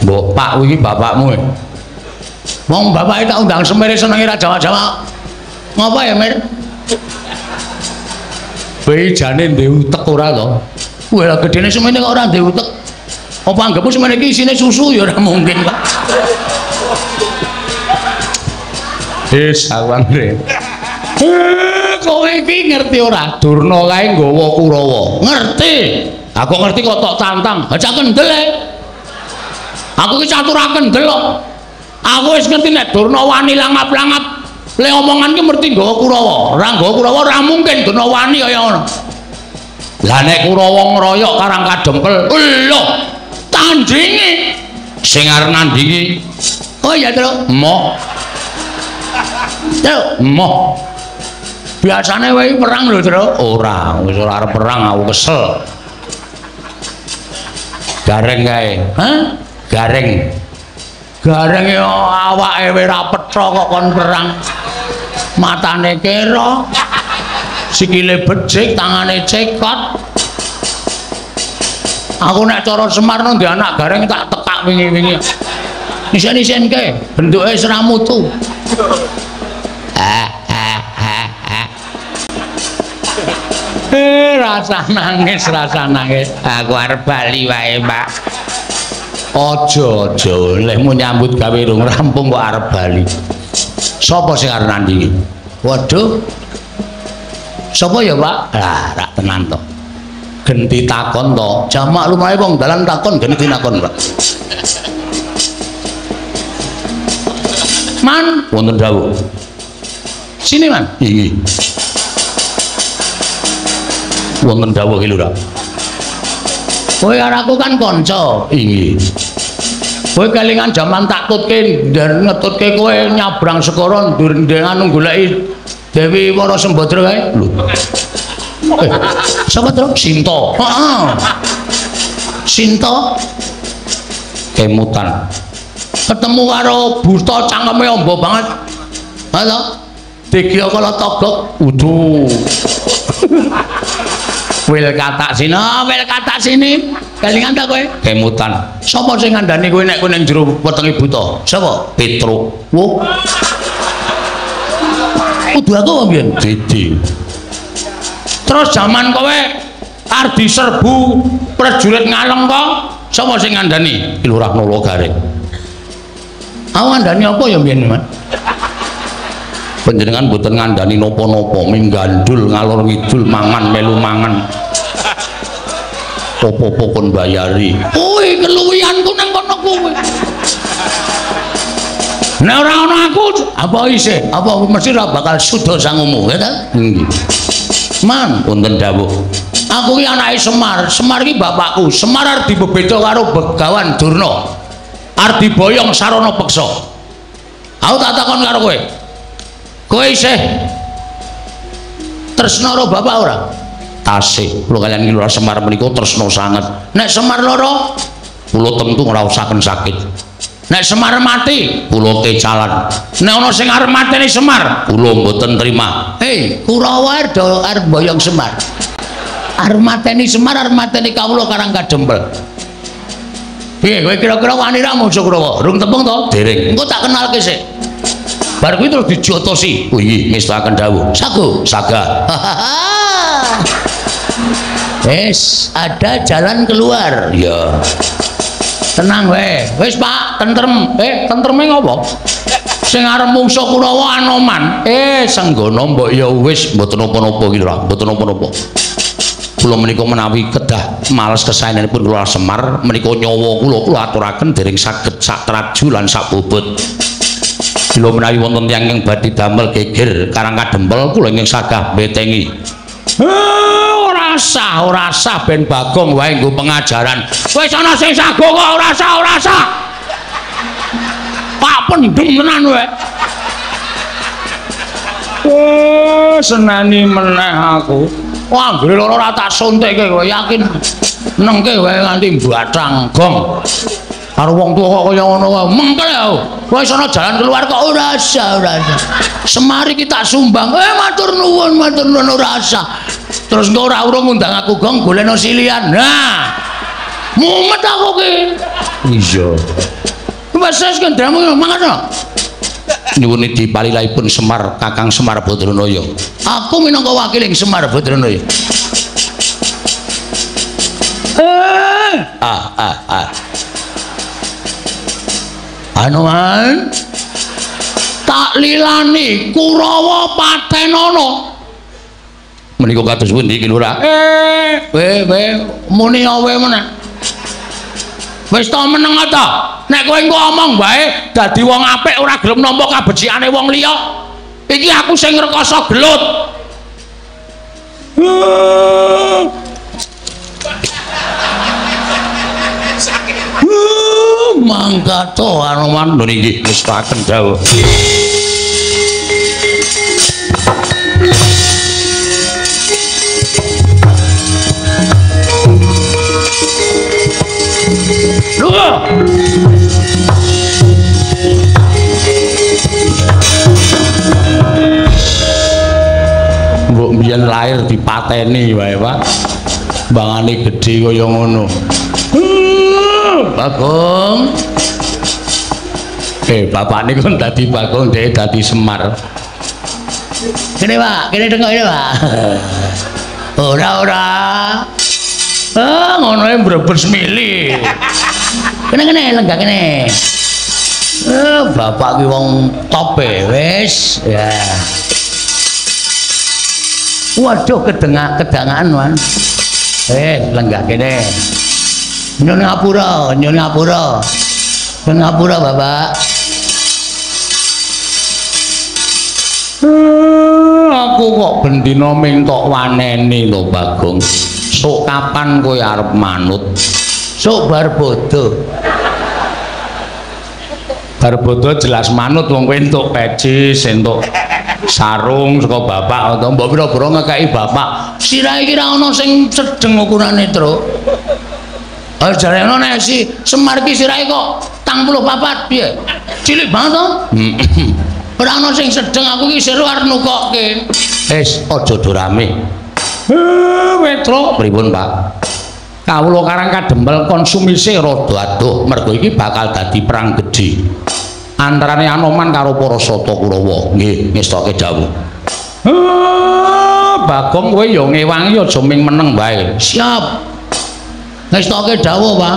Speaker 1: Mbok Pak iki bapakmu. Wong bapake tak undang semere senenge ra Jawa-Jawa. Ngapa Emir? Bae jane ndek utek ora to? Kowe lha gedene semene kok ora ndek utek. Apa anggapmu semene iki isine susu ya ora mungkin, Pak. Wis awang re. Kowe iki ngerti ora? Durna kae nggawa Kurawa. Ngerti. Aku ngerti kok tok tantang. Aja kendel ae. Aku ki catur kendel kok. Aku wis ngerti nek Durna wani langap-langap. Le omongan ki mesti nggawa Kurawa. Ora nggawa Kurawa ora mungkin Durna wani kaya ngono. Lah nek Kurawa ngroyok karang kadempel. Lho, tandingi. Sing arep nandingi. Oh iya, Tru. Emoh. Tru, emoh. Biasane wae perang lho, Tru. Ora, wis ora arep perang aku kesel. Gareng kae. Hah? Gareng. Gareng yo awake ora petha kok kon perang. Matane kira. Sikile becik, tangane cekot. Aku nek cara Semar nang ndek anak gareng tak tekak wingi-wingi. Nisen-nisenke, bentuke seramutu. Rasa nangis. Aku arep bali wae, Pak. Aja, lehmu nyambut gawe rung rampung kok arep bali. Sopo sing arep nandingi? Waduh. Sopo ya, Pak? Lah, rak tenan to. Genti takon to. Jamak lumahe wong dalan takon genti takon, Pak. Man, wonten dawuh. Sini, Man. Iki. Wonten dawuh iki lho, Rak. Kowe karo aku kan kanca. Inggih. Kowe kelingan jaman tak tutke ngetutke kowe nyabrang sekara ndengan goleki Dewi Wara Sembadra kae. Lho. Sapa to? Sinta. Heeh. Sinta kemutan. Ketemu karo buta cangkeme amba banget. Halo. Dikira kala togok. Uduh. Wil katak sini. Kelingan ta kowe? Kemutan. Sapa sing ngandani kowe nek kowe ning jero wetenge buta? Sapa? Petruk. Wo. Kudu aku apa mbiyen? Didi. Terus zaman kowe arep diserbu prajurit ngaleng kok, sapa sing ngandani? Ki Lurah Nolo Garing. Aku ngandani apa ya mbiyen, Mas? Panjenengan mboten ngandani napa-napa, minggandul ngalor ngidul mangan melu mangan. Apa-apa kon bayari. Kowe keluwianku nang kono kowe. Nek ora ana aku, apa isih? Apa mesti ora bakal suda sangumu, ya ta? Nggih. Man, wonten dawuh. Aku ki anake Semar. Semar ki bapakku. Semar arep dibebeda karo Begawan Durna. Arep diboyong sarana peksa. Aku tak takon karo kowe. Kowe isih tresna karo bapak ora? Tasih. Kula kaliyan Lurah Semar menika tresna sanget. Nek Semar lara, kula tentu ngraosaken sakit. Nek Semar mati, kula kecalan. Nek ana sing arep mateni Semar, kula mboten trima. Hei, Kurawa arep boyong Semar. Arep mateni Semar, arep mateni kawula Karang Kadempel. Piye kowe kira-kira wani ra musuh Kurawa? Rung tepung to? Dereng. Engko tak kenalke sik. Bar kuwi terus dijotosi. Oh iya, ngestaken dawuh. Sago, saga. Wes, ada jalan keluar. Ya. Tenang wae. Wis Pak, tentrem. Tentreme ngopo? Sing arep mungsuh Kurawa Anoman. Senggana mbok ya wis mboten napa-napa iki lho, mboten napa-napa. Kula menika menawi kedah males kesaenanipun Lurah Semar, menika nyawa kula aturaken dereng saged sak traju lan sak bobot. Bila menawi wonten tiyang ingkang badhe damel geger Karang Kadempel, kula ingkang sagah mbetengi. Ora sah ben Bagong wae nggo pengajaran. Wis ana sing sago kok ora sah. Pak pendem tenan wae. Senani meneh aku. Wah, anggere loro ora tak suntikke kowe yakin nengke wae nganti batang gong. Karo wong tuwa kok kaya ngono wae. Mengkel ya. Wis ana jalan keluar kok ora sah. Semar iki tak sumbang. Matur nuwun ora sah. Terus engko ora urung ngundang aku gong golekno silian. Nah. Mumet aku ki. Iya. Wes kendramu mangan. Nyuwun dipalilahipun Semar Kakang Semar Badranaya. Aku minangka wakiling Semar Badranaya. Anoman tak lilani Kurawa patenana. Menika kados pundi Ki Lurah? Muni awe meneh. Wis ta meneng ta? Nek kowe engko omong wae dadi wong apik ora gelem nampa kabecikane wong liya. Iki aku sing ngrekoso gelut. Mangga to Anoman nggih wis taken dawuh. Mbok mbiyen lahir dipateni wae, Pak. Bangane gedhe kaya ngono. Bagong. Bapakne kon dadi Bagong, dhek dadi Semar. Kene, Pak, kene tengok kene, Pak. Ora. Ngono e mbrebes mili. Kene lenggah kene. Bapak ki wong top wis. Ya. Waduh kedangan wan. Lenggah kene. Nyun ngapura. Ngapura, Bapak. Aku kok bendina mintok waneni lho, Bagong. Sok kapan kowe arep manut? Sok bar bodho. Bar bodho jelas manut wong kowe entuk pecis, entuk sarung saka bapak utawa mbok pira-pira ngekeki bapak. Sirah iki ra ana sing sedeng ukurane, Truk. Jarene nek si Semar ki sirahe kok 84 piye? Cilik banget to? Ora ana sing sedeng, aku ki sira arep nukokke. Aja do rame. Wetro pripun, Pak? kawula Karang Kadempel konsumise rada adoh mergo iki bakal dadi perang gedhe antarane Anoman karo para Sata Kurawa. Nggih, ngestoke dawuh. Bagong kowe ya ngewangi aja ming meneng wae. Siap. Ngestoke dawuh, Pak.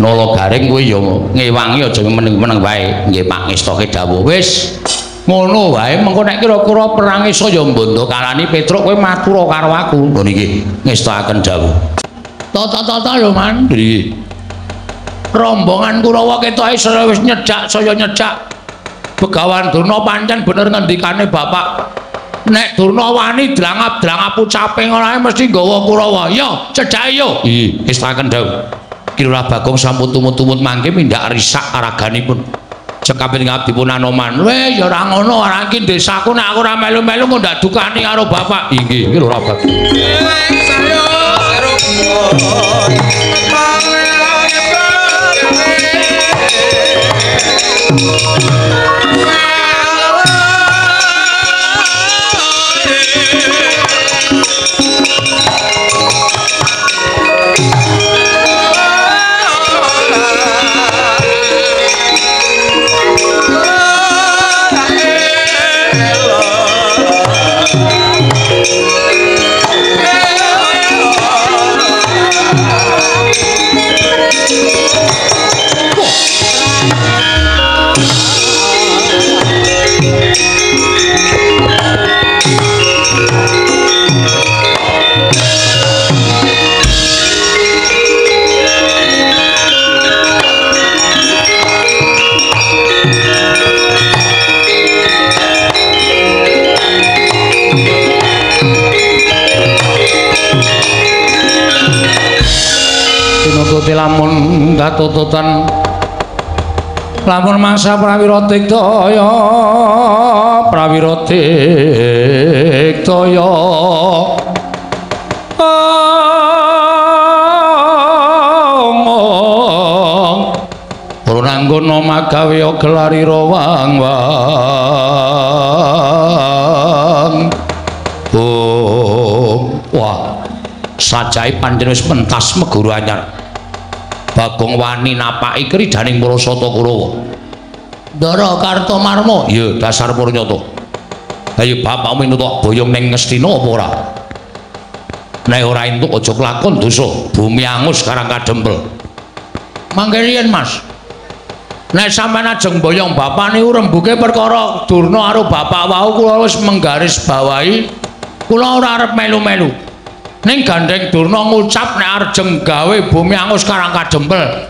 Speaker 1: Nala Garing kowe ya ngewangi aja ming meneng wae. Nggih, Pak, ngestoke dawuh. Wis ngono wae, mengko nek kira-kira perang saya mbondo kalani Petruk kowe matur karo aku. Lho niki ngestokaken dawuh. Tata-tata lho, Man. Nggih. Rombongan Kurawa ketoke wis nyedak saya nyedak. Begawan Durna pancen bener ngendikane Bapak. Nek Durna wani drangap-drangap ucape ngono mesti nggawa Kurawa. Yo, cedhake yo. Nggih, ngestokaken dawuh. Ki Lurah Bagong sampun tumut-tumut mangke mindak risak araganipun. Cekaping ngabdipun Anoman. Weh, ya ora ngono, ora iki desaku nek aku ora melu-melu kok ndak dukani karo Bapak. Inggih, iki Lurah Bagong. Lamun katututan lamun mangsa prawira tiktaya ora nggono magawe gelarira wang-wang. Wah sajae pancen wis pentas meguru anyar. Bagong wani napaki kridaning para Sata Kurawa. Ndara Kartomarma, ya dasar Purnyata. Ayo bapakmu nutuk boyong ning Ngastina apa ora? Nek ora entuk aja kelakon dosa. Bumi angus Karang Kadempel. Mangke riyen, Mas. Nek sampean ajeng boyong bapak niku rembuge perkara Durna karo bapak wau kula wis menggaris bawahi. Kula ora arep melu-melu. Ning gandeng Durna ngucap nek arep gawe bumi angus Karang Kadempel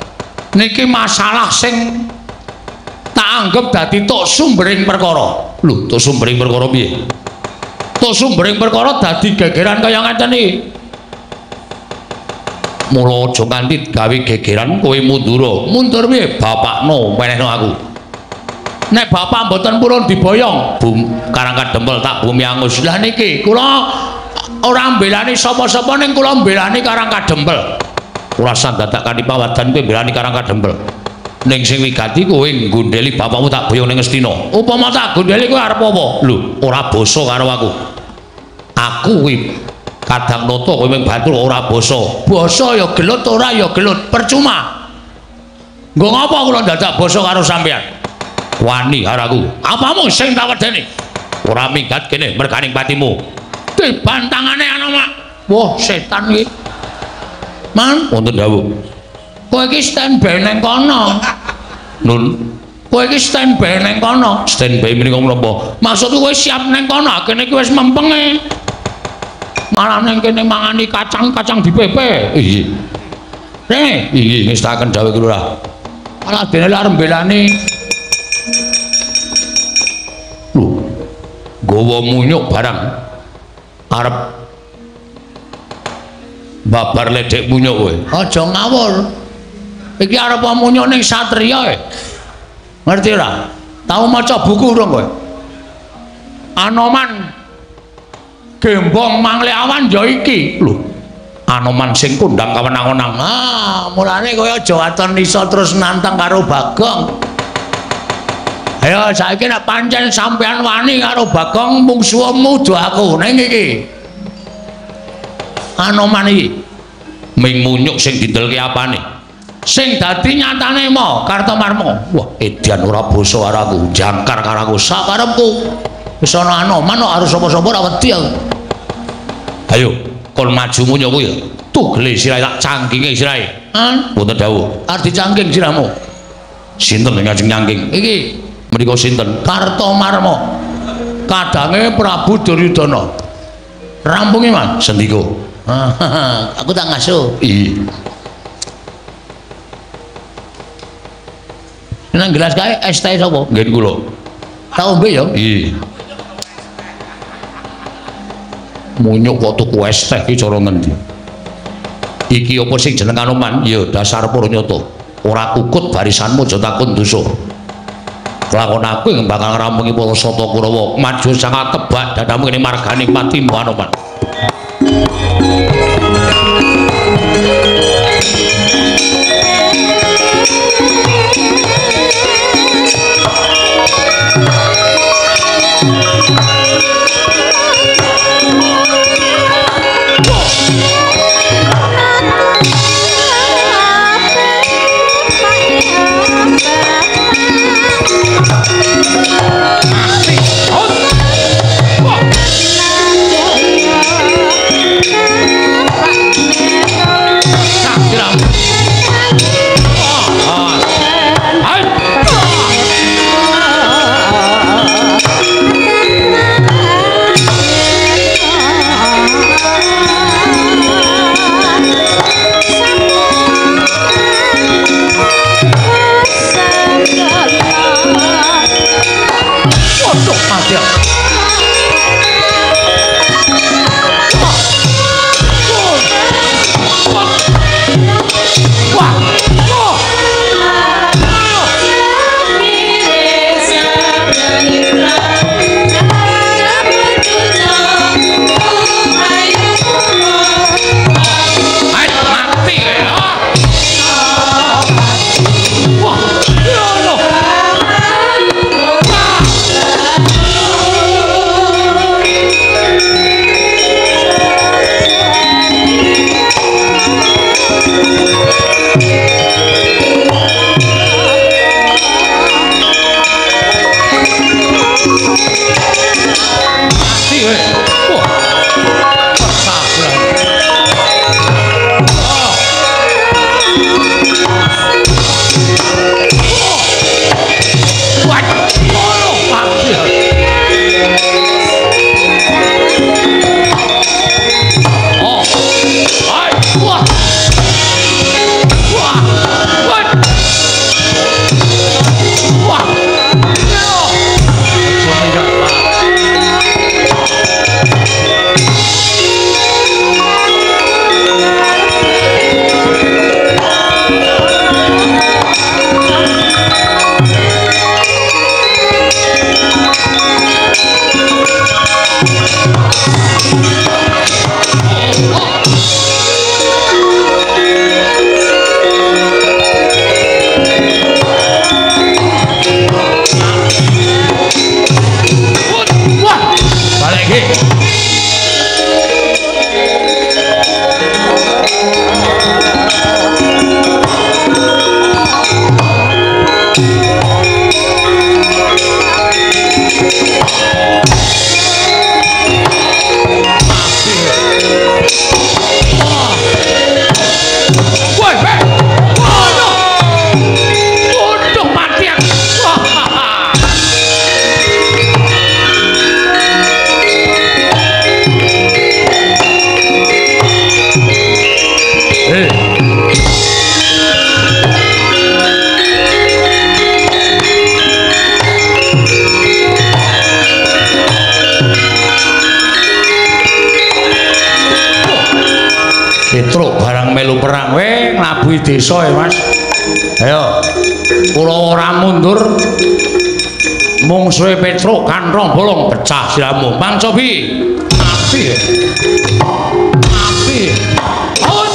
Speaker 1: niki masalah sing tak anggap dadi tok sumbering perkara. Lho, tok sumbering perkara piye? Tok sumbering perkara dadi gegeran kaya ngeten iki. Mula aja nganti gawe gegeran kowe mundur. Mundur piye? Bapakno menehno aku. Nek bapak mboten purun diboyong, Karang Kadempel tak bumi angus. Lah niki kula ora mbelani sapa-sapa ning kula mbelani Karang Kadempel. Ora sandadak kanthi pawadan kowe mbelani Karang Kadempel. Ning sing wigati kowe nggondheli bapakmu tak boyong ning Ngastina. Upama tak gondheli kowe arep apa? Lho, ora basa karo aku. Aku kuwi kadang nata kowe mung batur ora basa. Basa ya gelut ora ya gelut, percuma. Nggo ngapa kula dadak basa karo sampean? Wani karo aku. Apamu sing tak wedeni? Ora minggat kene merganing patimu. Bantangane Anoman. Wah, setan iki. Man, wonten dawuh. Kowe iki standby nang kono. Nun. Kowe iki standby nang kono. Standby menika menapa? Maksudku kowe siap nang kono, kene iki wis mempenge. Malah nang kene mangani kacang-kacang dipepe. Iya. Rene, iki ngestaken dawuh Lurah. Malah dene arep mbelani. Lho. Gawa munyuk barang. Arep babar ledek munyuk kowe. Aja ngawur. Iki arep munyuk ning satriya. Ngerti ora? Tau maca buku urung kowe? Anoman gembong mangle awan ya iki. Lho. Anoman sing kondang kawenang-wenang. Ah, mulane kowe aja waton iso terus nantang karo Bagong. Ayo saiki nek pancen sampean wani karo Bagong mungsuhmu do aku ning iki. Anoman iki Ming munyuk sing didelke apane? Sing dadi nyatane mo Kartomarma. Wah, edan ora basa karo jangkar karo aku sakarepku. Wis ana anoman harus sapa-sapa ora wedi aku. Ayo, kon maju munyuk kuwi ya. Tugele sirahe tak cangkinge sirahe. Mboten dawuh. Arep dicangking sirahmu. Sinten sing ngajeng nyangking? Iki menika sinten? Kartomarma. Kadange Prabu Duryudana. Rampunge, Mas. Sendika. Aku tak ngasuh. Iya. Nang gelas kae es teh sapa? Nggih kula. Tak ombe ya? Iya. Munyuk kok tuku es teh iki cara ngendi? Iki apa sing jeneng Anoman? Ya dasar Puranyata. Ora kukut barisanmu aja takon dosa. Lakon aku yang bakal ngrampungi para Sata Kurawa. Maju sangat tebak dadamu kene margane matimu Anoman. Petruk barang melu perang we nglabuhi desa ya Mas. Ayo. Kula ora mundur. Mungsuhe Petruk kanthong bolong pecah siramu. Mang Cobi. Api. Api. On.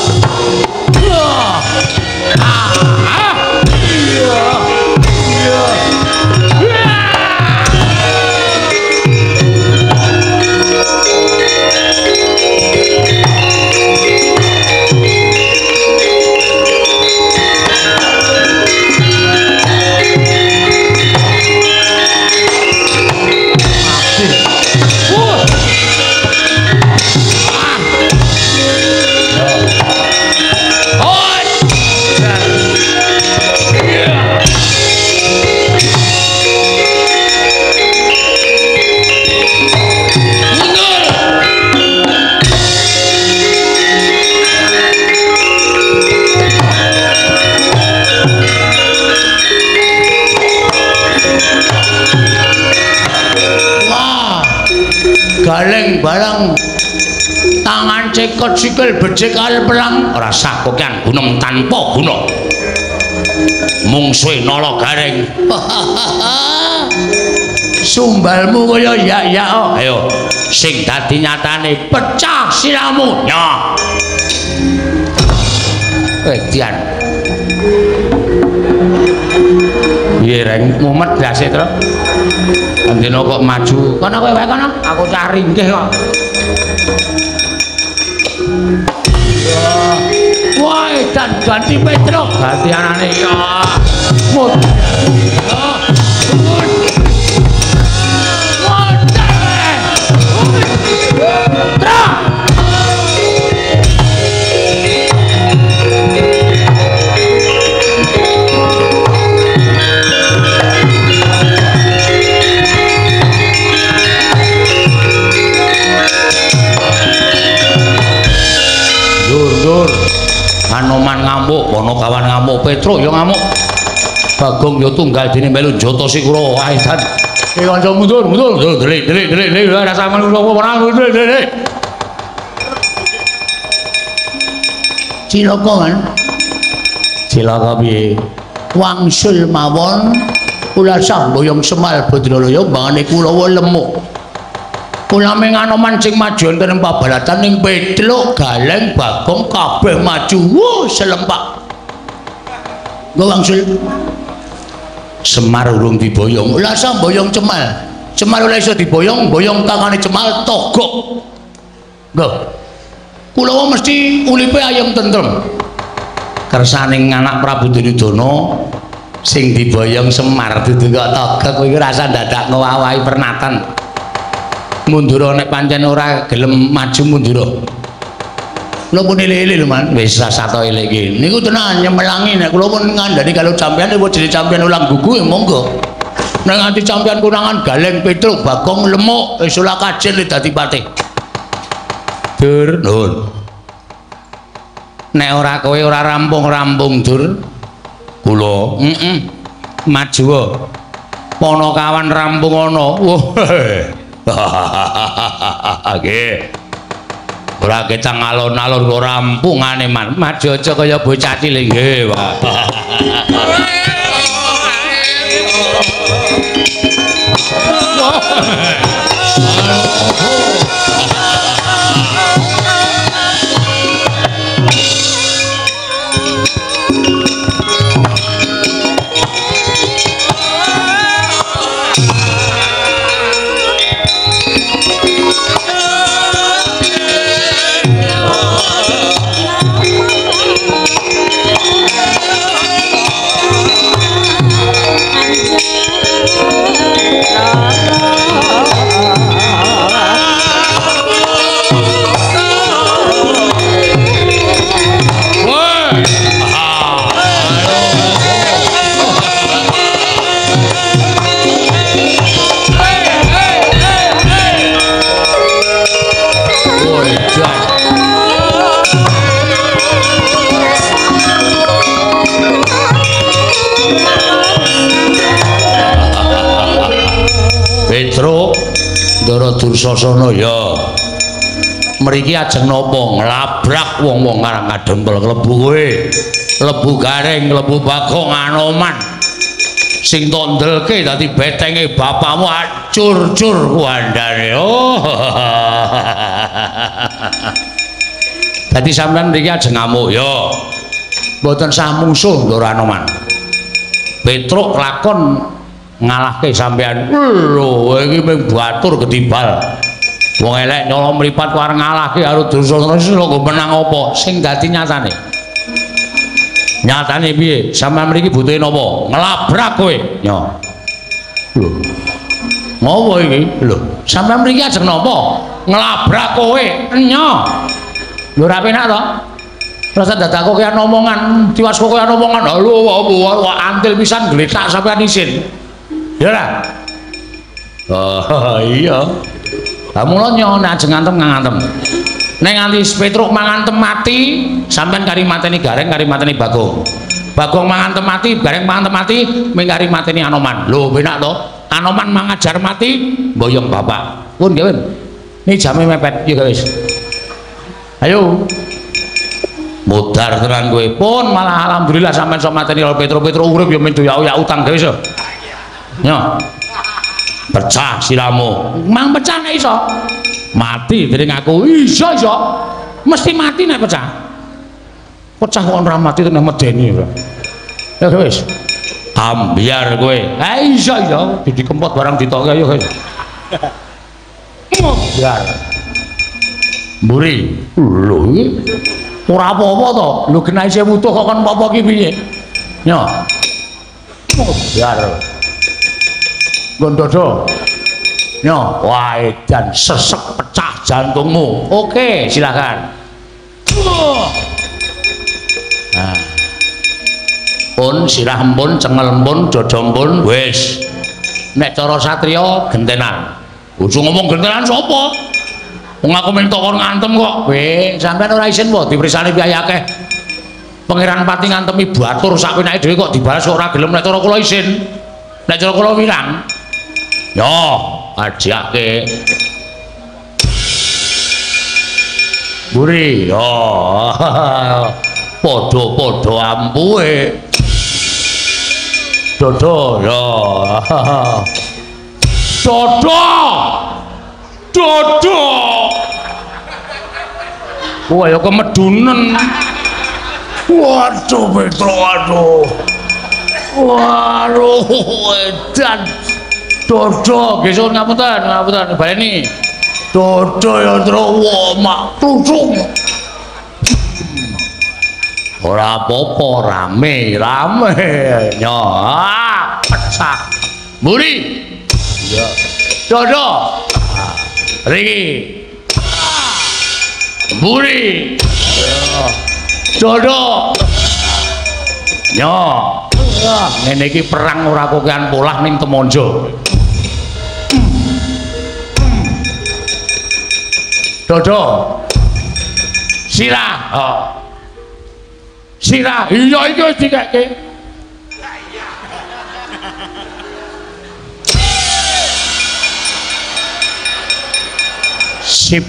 Speaker 1: galeng barang tangan cekot sikil becik kali perang ora sah kokian gunem tanpa guna mungsuhe nala gareng sumbalmu kaya ya ayo sing dadi nyatane pecah siramu nya Dian piye reng mumet dase to andene kok maju kono kowe wae kono aku cari nggih kok wah dan ganti Petro ganti anane ya mut Anoman ngamuk, Ponokawan ngamuk, Petro ya ngamuk. Bagong ya tunggal dene melu Jata Sikura wae dan. Kanca mundur, delik rasa melu ora delik. Cilaka kan? Cilaka piye? Wangsul mawon kula samboyong Semal Badralaya mbangane Kulawa lemuk. Kula ming Anoman sing maju wonten pabalatan ning Petruk Galeng Bagong kabeh maju selempak. Nggo wangsul. Semar urung diboyong. Lah samboyong Cemal. Cemal ora iso diboyong, boyong tangane Cemal togok. Nggo. Kulawa mesti ulipe ayem tentrem. Kersaning anak Prabu Duryudana sing diboyong Semar dudu kok togok kuwi rasa dadak ngowahi pernatan. Mundur nek pancen ora gelem maju mundur. Kula pun ele-ele lho Man, wis sato ele iki. Niku tenan nyemelangi nek kula pun ngandani kalau sampean wis jadi sampean ulang gugu monggo. Nek nganti sampean kunangan Galeng Petruk Bagong lemuk wis ora kajen dadi patih. Dur, nuwun. Nek ora kowe ora rampung-rampung Dur. Kula, maju wae. Ponokawan rampung ana. Nggih. Ora kecang alon-alon kok rampungane Man. Maju aja kaya bocah cilik nggih, Pak. Petruk Ndara Dursasana ya mriki ajeng napa nglabrak wong-wong karang kadempel klebu kowe lebu Gareng lebu Bagong Anoman sing tok ndelke dadi betenge bapakmu acur-cur kuandane dadi sampean mriki ajeng ngamuk ya mboten sah mungsuh Ndara Anoman. Petruk lakon ngalahke sampean lho iki mung batur ketibal wong elek nyala mripat ku arep ngalahke karo Dursasana kok menang apa sing dadi nyatane piye sampean mriki butuhe napa nglabrak kowe ya lho ngopo iki lho sampean mriki ajeng napa nglabrak kowe nya lho ora penak to rasa dadaku kaya omongan diwasko kaya omongan lho antil pisan gletak sampean isin. Ya lah. Oh iya. Lah mula nyon ajeng ngantem. Nek nganti Petruk mangantem mati, sampean kari mateni Gareng kari mateni Bagong. Bagong mangantem mati, Gareng mangantem mati, ming kari mateni Anoman. Lho penak to? Anoman mangajar mati, boyong bapak. Pun nggih, Pun. Ini jame mepet ya guys. Ayo. Modar tenan kowe. Pun malah alhamdulillah sampean iso mateni Petro urip ya men ya utang dhewe iso. Yo. Pecah siramu. Mang pecah nek iso. Mati dening aku. Iso. Mesti mati nek pecah. Pecah kok ora mati tenan medeni. Ya wis. Ambiar kowe. Ha iso dikempot barang ditoke ayo guys. Ambiar. Mburi. Lho iki ora apa-apa to. Lho genah isih wutuh kok kon apa ki piye? Yo. Ambiar. Gondodo. Yo, wah edan sesek pecah jantungmu. Oke, silakan. Nah. Pun sirah empun, cengel empun, dodo empun, wis. Nek cara satriya gentenan. Ojo ngomong gentenan sapa? Wong aku mentok kon ngantem kok. Weh, sampean ora isin wae diprisani piye akeh. Pangeran Pati ngantemi batur sak penake dhewe kok dibalas ora gelem nek cara kula isin. Nek cara kula wirang. Yo, ajake. Buri, yo. Podo-podo ampuhe. Dodo, yo. Dodo. Wah, ya kemedunen. Waduh, Petro, waduh. Edan. Dodo, gesur ngapunten, baleni. Dodo ya terus mak tutung. Ora apa-apa, rame. Nyo, pecah. Muri. Ya. Dodo. Riki. Muri. Dodo. Nyo. Ngene iki perang ora kokean polah ning Temonjo. Dodo. Sirah. Sirah. Iya iki wis dikeke. Sip.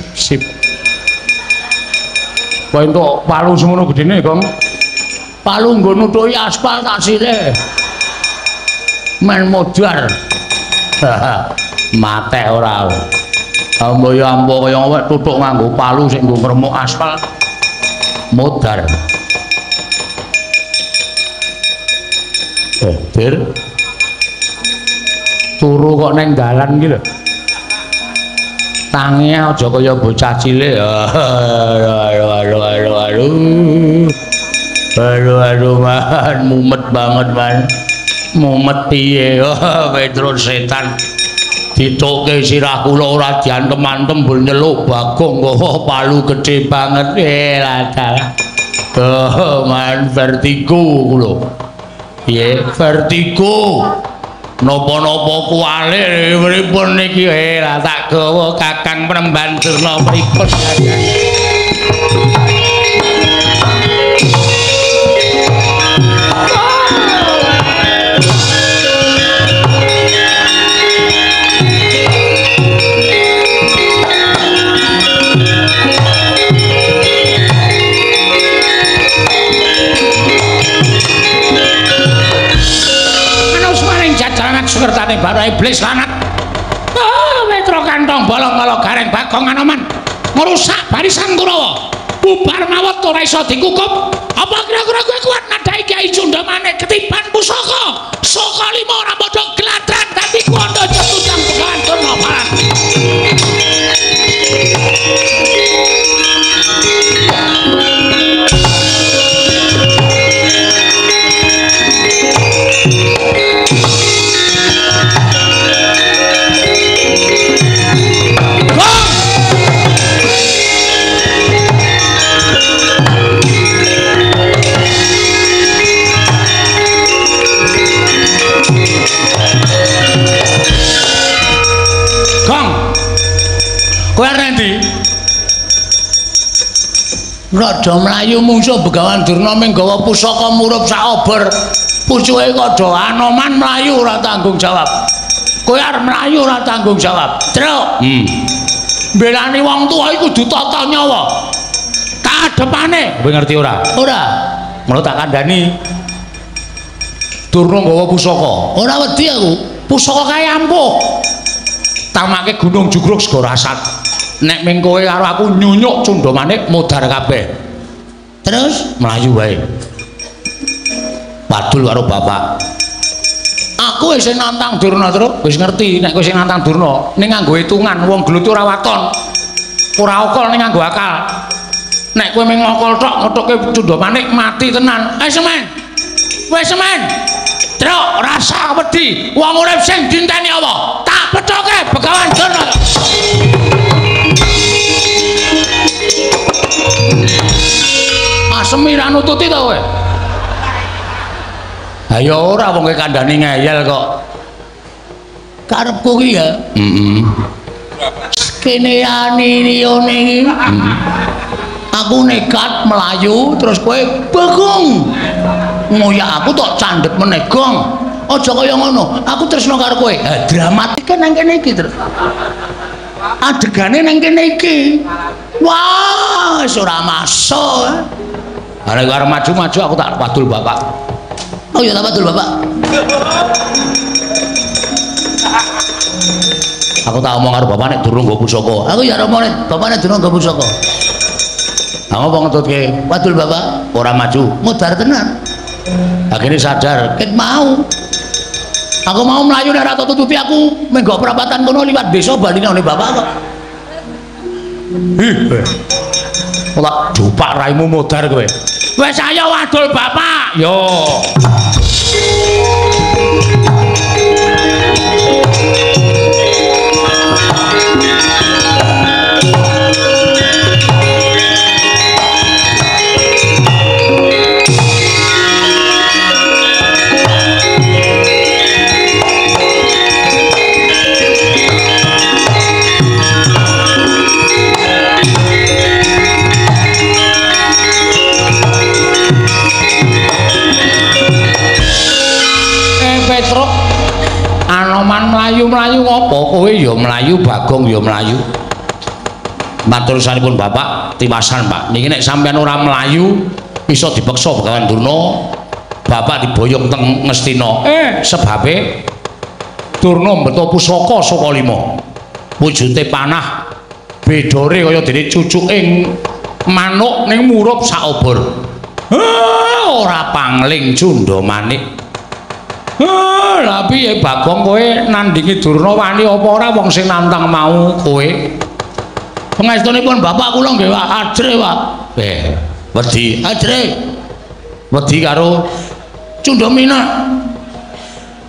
Speaker 1: Kok entuk palu semono gedene, Gong? Palu nggo nutuki aspal tak sile. Men modar. Mate ora. Ambo ya ambo kaya wek tutuk nganggo palu sing nggo ngremuk aspal. Modar. Dir. Turu kok neng dalan iki lho. Tangi aja kaya bocah cilik. Aduh man, mumet banget man. Mumet piye Petro setan. Ditoke sirah kula ora diantem-antem bul nyeluk Bagong kok palu gede banget. Lah. Man vertigo kula. Piye? Vertigo. Napa-napa kuwale pripun niki lah tak gawa Kakang Premban Durna pripun Kakang. Sukertane baru iblis lanat. Petro kantong bolong kala gareng Bagong Anoman merusak barisan Kurawa. Bubar mawon ora iso dikukup. Apa kira-kira kowe kuat nadai Kyai Jundamane ketiban pusaka? Saka 5 ora padha gladran dadi kondo jetutang Begawan Durna. Kowe rendi? Raja mlayu mungsuh Begawan Durna ming gawa pusaka murup sak obor. Pucuke Kada Anoman mlayu ora tanggung jawab. Kowe arep mlayu ora tanggung jawab. Truk. Mbelani wong tuwa iku kudu tata nyawa. Kadepane, kowe ngerti ora?
Speaker 2: Ora.
Speaker 1: Mula tak kandhani. Durna nggawa pusaka.
Speaker 2: Ora wedi aku.
Speaker 1: Pusaka kae ampuh. Tamake Gunung Jugruk Segara Asat. Nek ming kowe karo aku nyunyuk Cundha Manik modar kabeh.
Speaker 2: Terus
Speaker 1: mlayu wae. Padul karo bapak. Aku wis nantang Durna terus, wis ngerti nek kowe sing nantang Durna ning nganggo hitungan wong gluthi ora waton. Ora okol ning nganggo akal. Nek kowe mung ngokol tok ngethuke Cundha Manik mati tenan. Semen. Wis semen. Truk rasa wedi wong urip sing dinteni apa? Tak pethoke Begawan Durna. Asemi ra nututi to kowe? Ayo ora wong kandhane ngeyel kok.
Speaker 2: Karepku ki ya. Kene anirione iki. Aku nekat melayu terus kowe begong. Ngoyak aku tok candhet meneh gong. Aja kaya ngono. Aku tresno karo kowe. Dramatike nang kene iki terus. Adegane nang kene iki. Wah, wis ora masuk.
Speaker 1: Ana karo maju-maju aku tak padul bapak.
Speaker 2: Oh ya tak padul bapak.
Speaker 1: Aku tak omong karo bapak nek durung nggo pusaka.
Speaker 2: Aku ya omong nek bapak nek durung nggo pusaka.
Speaker 1: Aku ngomong ngetutke
Speaker 2: Padul bapak
Speaker 1: ora maju.
Speaker 2: Mudar tenan.
Speaker 1: Akhirnya sadar.
Speaker 2: Ket mau. Aku mau melayu nek ora tututi aku menggo perapatan kono liwat desa bali nang bapak kok.
Speaker 1: Tak dupak raimu modar kowe. Wes ayo wadul bapak. Yo. Melayu ngopo kowe ya melayu Bagong ya melayu. Matur sanipun bapak tiwasan Pak niki nek sampean ora melayu iso dipeksa Begawan Durna bapak diboyong teng Ngastina sebabe Durna mbeta pusaka saka 5 wujute panah bedore kaya dene cucuking manuk ning murup sak obor. Ora pangling Cundha Manik. Lah piye Bagong kowe nandingi Durna wani apa ora wong sing nantang mau kowe? Pangestunipun bapak kula nggih ajre, Pak. Wedi ajre. Wedi karo Cundha Manik.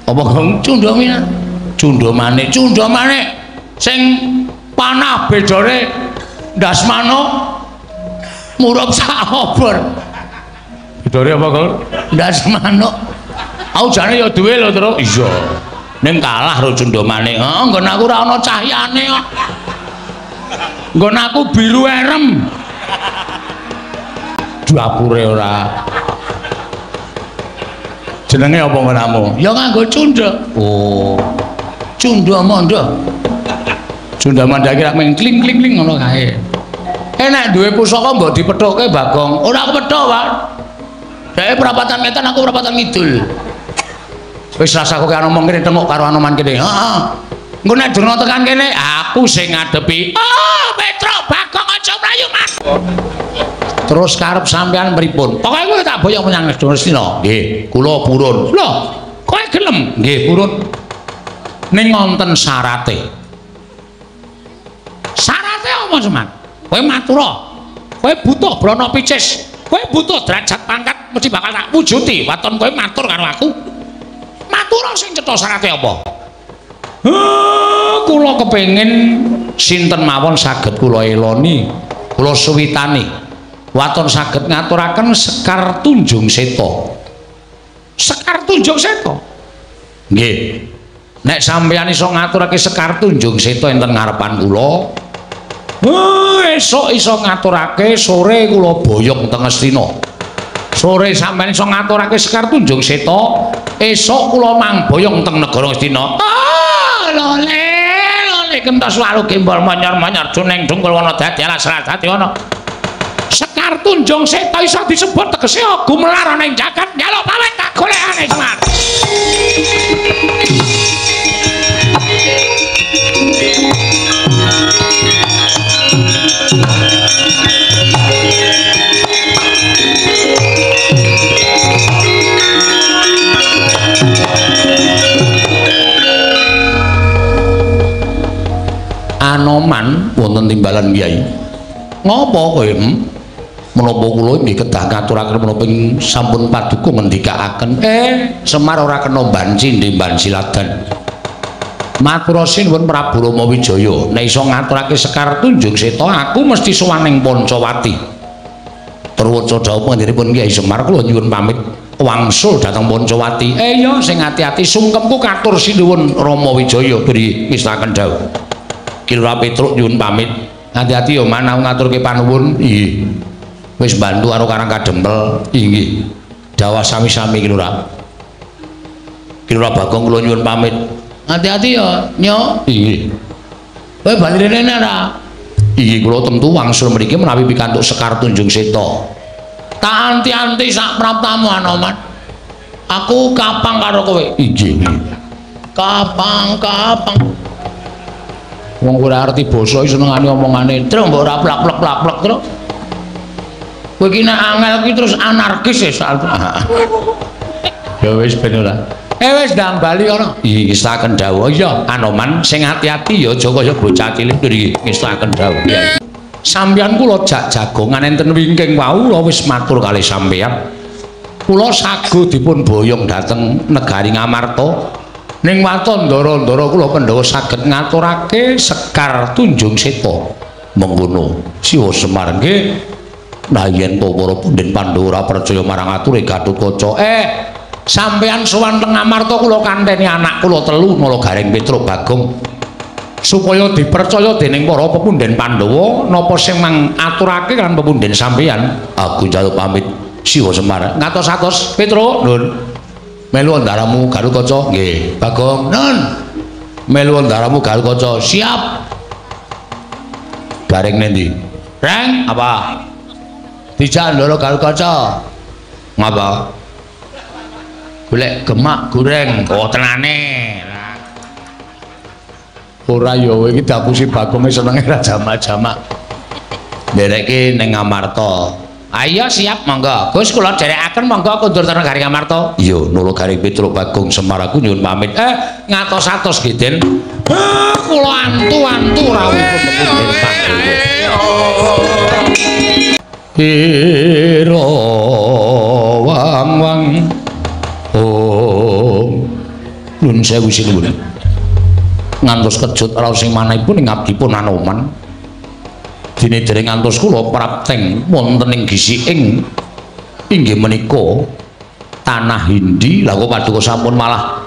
Speaker 1: Apa Gong? Cundha Manik. Cundha Manik, Cundha Manik sing panah bedore ndas manuk murup sak obor. Bedore apa, Gong? Ndas manuk. Aku jane ya duwe lho terus. Iya. Ning kalah karo Cundha Manik. Nggon aku ora ana cahyane kok. Nggon aku biru erem. Dapure ora. Jenenge apa nggonmu?
Speaker 2: Ya nganggo Cundha.
Speaker 1: Oh.
Speaker 2: Cundha Manda.
Speaker 1: Cundha Manda iki rak mung kling-kling ngono kae. Nek duwe pusaka mbok dipethoke Bagong.
Speaker 2: Ora aku pethok, Pak. Dhek perapatan wetan aku perapatan ngidul.
Speaker 1: Wis rasa kok ana omong kene tengok karo Anoman kene. Heeh. Engko nek Durna tekan kene, aku sing ngadepi. Oh, Petro Bagong aja mlayu, Mas. Terus karep sampean pripun? Pokoke kowe tak boyong menyang Ngastina. Nggih, kula purun. Lho, kowe gelem? Nggih, purun. Ning wonten syarate. Syarate apa, Seman? Kowe matura. Kowe butuh brana picis. Kowe butuh derajat pangkat mesti bakal tak wujuti. Waton kowe matur karo aku. Matura sing cetha syarate apa? Kula kepengin sinten mawon saged kula eloni, kula suwitani. Waton saged ngaturaken Sekar Tunjung Seta. Sekar Tunjung Seta. Nggih. Nek sampeyan iso ngaturake Sekar Tunjung Seta enten ngarepan kula, esuk iso ngaturake sore kula boyong teng Ngastina. Sore sampeyan iso ngaturake Sekar Tunjung Seta, esuk kula mang boyong teng negara Ngastina. Lole Sare kentos lalu gembol monyor-monyor juning dungkul wana dadi alas dadi ana. Sekar Tunjung Seta iso disebut tegese gumelar ana ing jagat nyaluk pamit tak golekane Semar. Anoman wonten timbalan Kyai. Ngopo kowe? Menapa kula nggih kedah ngaturaken menapa sampun paduka ngendikaaken Semar ora kena banci ndemban siladan. Matur sinuwun Prabu Rama Wijaya, nek iso ngaturake Sekar Tunjung Seta aku mesti sowan ing Pancawati. Terwaca dawuh panjenenganipun Kyai Semar kula nyuwun pamit wangsul dhateng Pancawati. Ya sing ati-ati sungkemku katur sinuwun Rama Wijaya beri ngestaken dawuh. Ki Lurah Petruk nyuwun pamit. Hati-hati ya manah ngaturke panuwun. Nggih. Wis bantu karo Karang Kadempel. Nggih. Dawuh sami-sami Ki Lurah. Ki Lurah Bagong kula nyuwun pamit. Hati-hati ya, Nyok. Nggih. Kowe bali rene ora? Nggih, kula tentu wangsul mriki menawi pikantuk Sekar Tunjung Seta. Tak anti-anti sak praptamu Anoman. Aku kapang karo kowe. Nggih. Kapang. Wong ora ngerti basa iki senengane omongane. Terus mbok ora plak-plek terus. Kowe iki nek angel iki terus anarkis ya. Ya wis ben ora. Wis ndang bali ana. Iki ngestaken dawuh ya Anoman sing ati-ati ya aja kaya bocah cilik iki ngestaken dawuh. Sampeyan kula jak jagongan enten wingking wau kula wis matur kalih sampeyan. Kula sagu dipun boyong dhateng negari Ngamarta. Ning waton ndara-ndara kula Pandhawa saged ngaturake Sekar Tunjung Seta. Mengkono Siwa Semar nggih. Nah yen to para punden Pandhawa ora percaya marang ature Gatotkaca, sampeyan sowan teng Ngamarta kula kanteni anak kula telu Nalagaring Petruk Bagong. Supaya dipercaya dening para pepunden Pandhawa napa sing mangaturake kan pepunden sampeyan. Aku njaluk pamit Siwa Semar. Ngatos-atos Petruk, nuwun. Melu ndaramu Gatotkaca nggih. Bagong, nun. Melu ndaramu Gatotkaca. Siap. Garing nendi? Reng, apa? Dijak ndara Gatotkaca. Ngapa? Golek gemak goreng. Oh, tenane. Ora ya kowe iki dapusi Bagong senenge ra jamak-jamak. Ndereke ning Ngamarta. Ayo siap monggo. Gus kula dherekaken monggo kondur teng negari Ngamarta. Iya, Nalagaring Petruk Bagong Semar aku nyuwun pamit. Ngatos-atos nggih, Den. Kula antu-antu rawuhipun pepunden Pandhawa. Ira wang-wang. Nun sewu sinuwun. Ngantos kejut raos sing manahipun ing abdipun Anoman. Dene dereng ngantos kula prapteng wonten ing gisiking inggih menika tanah Hindi. Lah kok paduka sampun malah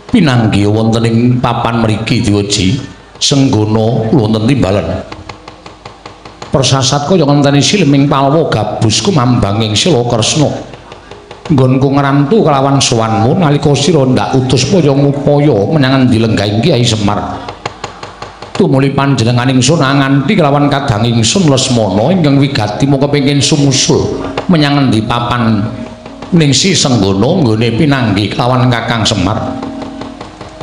Speaker 1: pinanggih wonten ing papan mriki diwaji senggana wonten timbalan. Persasat kaya ngenteni silming Palwa gabusku mambanging Sila Kresna. Nggonku ngrantu kelawan sowanmu nalika sira ndak utus paya-upaya menyang Dilenggahing Kyai Semar. Tumuli panjenengan ingsun nganti kelawan kadang ingsun Lesmana ingkang wigati mung kepengin sumusul menyang endi papan ningsi senggana nggone pinanggih kelawan Kakang Semar.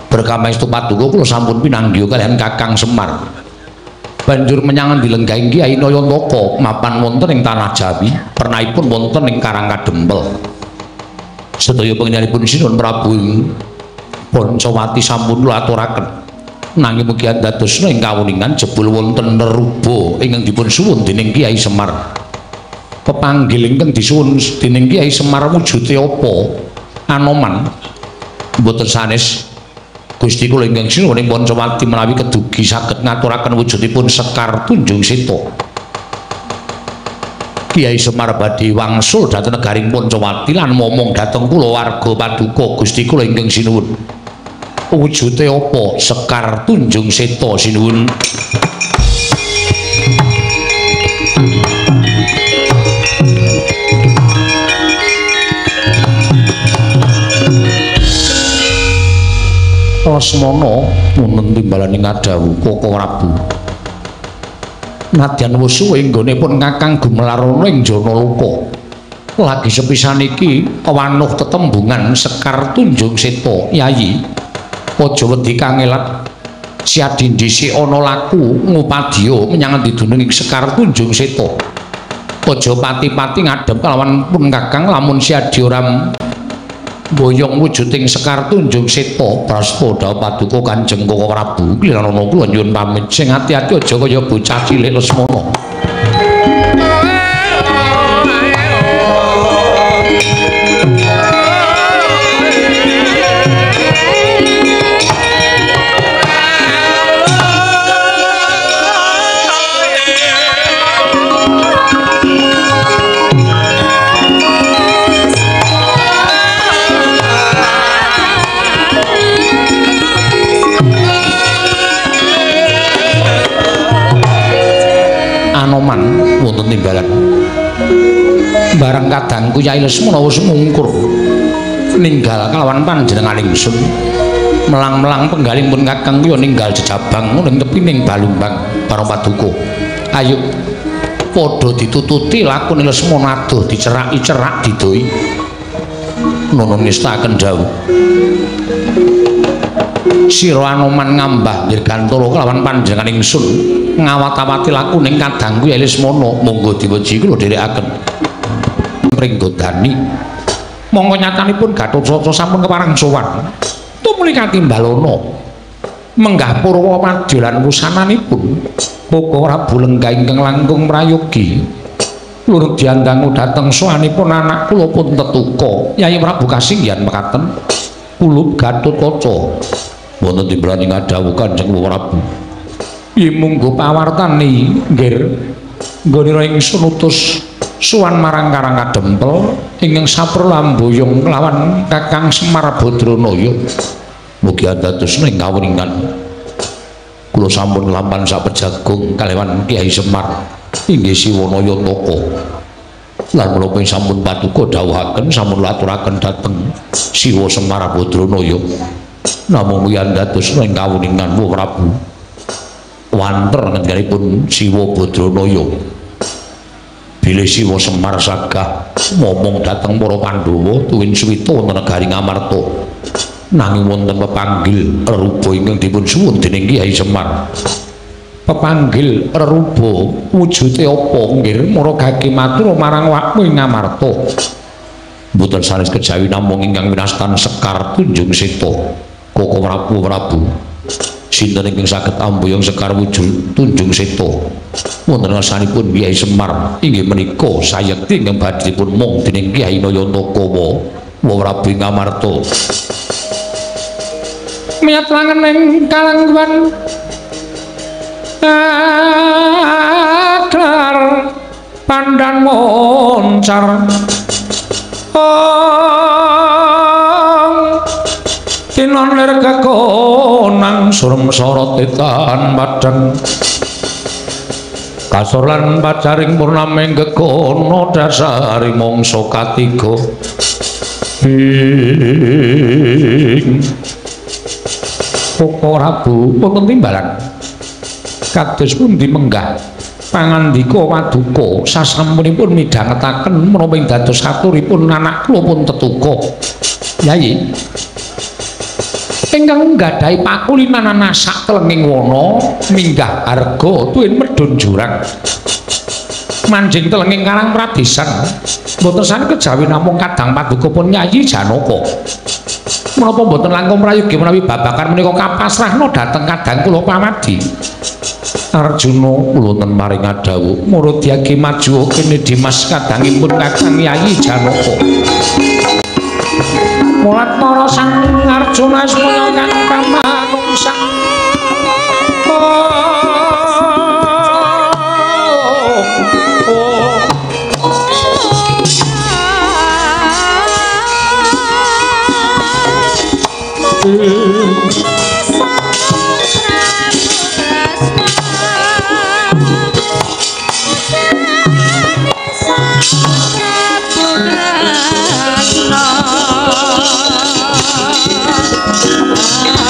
Speaker 1: Berkamaestu paduka kula sampun pinanggih kaliyan Kakang Semar. Banjur menyang Dilenggahing Kyai Nayantaka mapan wonten ing tanah Jawi, pernahipun wonten ing Karang Kadempel. Sedaya panjenenganipun sinuwun Prabu Pancawati sampun kula aturaken. Nanging mugi andadosna ing kawuningan jebul wonten neruba ingkang dipun suwun dening Kyai Semar. Pepanggil ingkang disuwun dening Kyai Semar wujude apa? Anoman. Mboten sanes Gusti kula ingkang sinuwun ing Pancawati menawi kedugi saged ngaturaken wujudipun Sekar Tunjung Seta. Kyai Semar badhe wangsul dhateng negaring Pancawati lan momong dhateng kula warga paduka Gusti kula ingkang sinuwun. Wujude apa Sekar Tunjung Seta sinuwun. Lesmana wonten timbalan ing Adawu Koko Prabu. Nadyan wis suwe nggonipun Kakang Gumelarana ing Janaloka. Lagi sepisan iki wanuh tetembungan Sekar Tunjung Seta, Yayi. Aja wedi kangelat. Siadindi si ana laku ngupadya menyang diduning Sekar Tunjung Seta. Aja pati-pati ngadhep kalawan pun Kakang lamun siadi ora boyong wujuding Sekar Tunjung Seta Praspada Paduka Kanjeng Koko Prabu. Kliranana kula nyuwun pamit sing ati-ati aja kaya bocah cilik Lesmana. Anoman wonten timbalan bareng kadangku Yai Lesmana wis mungkur ninggal kalawan panjenengan ingsun melang-melang penggalipun Kakang kuwi ninggal jejabang ning tepining Balumbang para Paduka. Ayo padha ditututi lakune Lesmana adoh diceraki-cerak didoi nuwun ngestaken dawuh. Sira Anoman ngambah dirgantara kelawan panjenengan ingsun ngawat-awati lakuning kadangku Yai Lesmana monggo diweji kula dherekaken pringgo dani monggo nyatanipun Gatotkaca sampun kepareng sowan tumuli katimbalana menggah Purwamadya lan wusananipun Koko Prabu lenggah ingkang langkung prayogi lurut diandangu dhateng sowanipun anak kula pun tetuka Yai Prabu kasinggihan mekaten kula Gatotkaca wonten timbalan ing Adawu Kanjeng Prabu. Yen munggo pawartani nggih nggonira ingsun utus suwan marang Karang Kadempel ingkang saperlamboyong kelawan Kakang Semar Badranaya. Mugi dados ing kawuningan kula sampun lampahan sapejagung kalewan Kyai Semar inggih Siwanaya Taka. Lan menapa sampun paduka dawuhaken sampun aturaken dhateng Siwa Semar Badranaya. Namung yen dados ing kawuningan Prabu wanter ngendikipun Siwa Badranaya bilih Siwa Semar sagah momong dhateng para Pandhawa tuwin suwita wonten negari Ngamarta nanging wonten pepanggil reruba ingkang dipun suwun dening Kyai Semar. Pepanggil reruba wujude apa nggih maragake matur marang wakmu ing Ngamarta mboten sanes kejawi namung ingkang winastan Sekar Tunjung Seta Koko Prabu sinten ingkang saged amboyong Sekar wujud Tunjung Seta wonten ngarsanipun Kyai Semar inggih menika sayekti ingkang badhe dipun mung dening Kyai Nayantaka wa Prabu Ngamarta. Miyat langen ing kalangguan aklar pandan moncar tinon lir kekonang surem sorot etan padang kasor lan pacaring purnaming gekono dasari mongso katiga Koko Prabu wonten timbalan kados pundi menggah pangandika Paduka sasampunipun midhangetaken menapa ing dados katuripun anak kula pun tetuka Yayi ingkang nggadahi pakulinan nasak telenging wana minggah harga tuwin medhun jurang manjing telenging Karang Pradesan mboten sane kejawi namung kadang Paduka pun Yayi Janaka menapa mboten langkung prayogi menawi babakan menika kapasrahna dhateng kadang kula pamadi Arjuna kula wonten maring adawuh murudyake maju kene Dimas kadangipun Kakang Yayi Janaka mulat para sang Arjuna semaya kang pamanungsang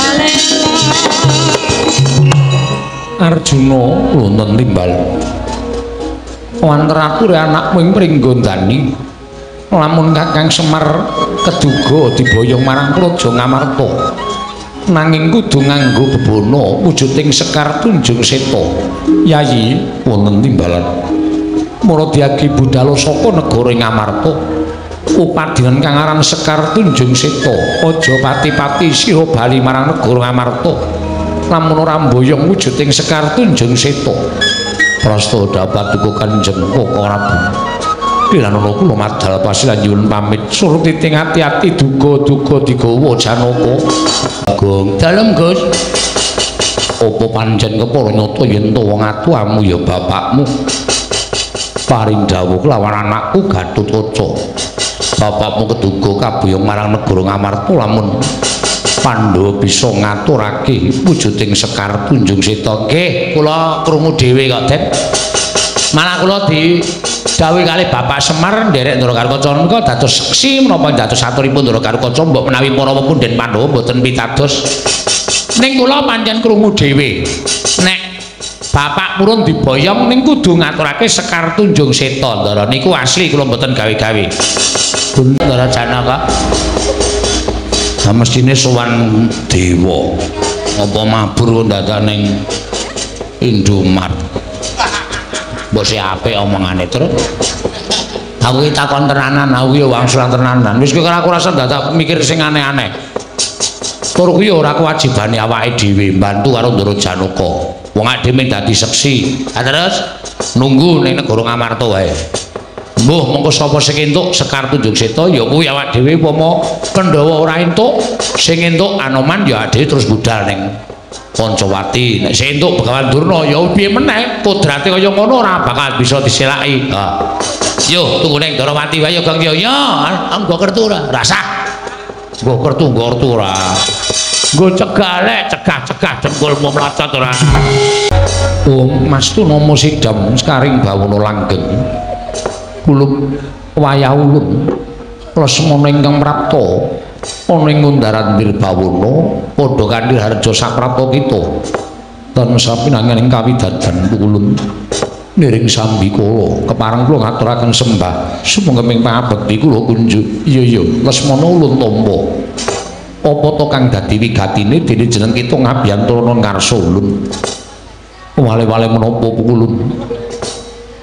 Speaker 3: Hallelujah.
Speaker 1: Arjuna wonten timbal wantarature anak wing pringgondani lamun Kakang Semar keduga diboyong marang Praja Ngamarta nanging kudu nganggo bebono wujuding Sekar Tunjung Seta yayi wonten timbalan Maradyagi budhal saka negara Ngamarta upadinan kang aran Sekar Tunjung Seta aja pati-pati sira bali marang negara Ngamarta lamun ora mboyong wujuding Sekar Tunjung Seta prasta dapat duka Kanjeng Koko Prabu Piranana kula madhal pasilan nyuwun pamit surti ting ati-ati duga-duga digawa Janaka Agung
Speaker 2: dalem Gus
Speaker 1: apa pancen kepara nyata yen to wong atuamu ya bapakmu paring dawuh lawan anakku Gatotkaca bapakmu keduga kaboyong marang negara Ngamarta lamun Pandhawa bisa ngaturake wujuding Sekar Tunjung Seta nggih kula krungu dhewe kok Den malah kula didhawuhi kalih Bapak Semar nderek Ndarakarkaca menika dados seksi menapa dados aturipun Ndarakarkaca mbok menawi para pepunden Pandhawa boten pitados ning kula pancen krungu dhewe nek Bapak purun diboyong ning kudu ngaturake Sekar Tunjung Seta Ndara niku asli kula mboten gawe-gawe Ndara Janaka mestine sowan dewa apa mabur dadak ning Indomart mbok sik apik omongane terus aku iki takon tenanan aku ya wangsulan tenanan wis kowe ora rasa dadak mikir sing aneh-aneh tur kuwi ora kewajibane awake dhewe mbantu karo Ndara Janaka wong dhewe dadi seksi terus nunggu ning negara Ngamarta wae mbuh mengko sapa sing entuk Sekar Tunjung Seta ya kuwi awak dhewe upama Pandhawa ora entuk sing entuk Anoman ya dhewe terus budal ning Pancawati nek sing entuk Begawan Durna ya piye meneh kodrate kaya ngono ora bakal bisa diselaki yo tunggu ning Darawati wae ya Kang yo anggo kertu ora rasah nggo kertu ora nggo cegalek cegah jempolmu mlacot ora Mas Tunama Sidam Skaring Bawana langgeng kulub wayah ulun Lesmana ingkang prapta ana ing ngundaran Wirbawana padha kanthi harja saprapta kita tansah pinanganing kawidadan ulun niring sambikala kepareng kula ngaturaken sembah sumenging pangabekti kula kunjuk iya Lesmana ulun tampa apa to kang dadi wigatine dene jeneng kita ngabiyantara ngarsa ulun wale-wale menapa pukulun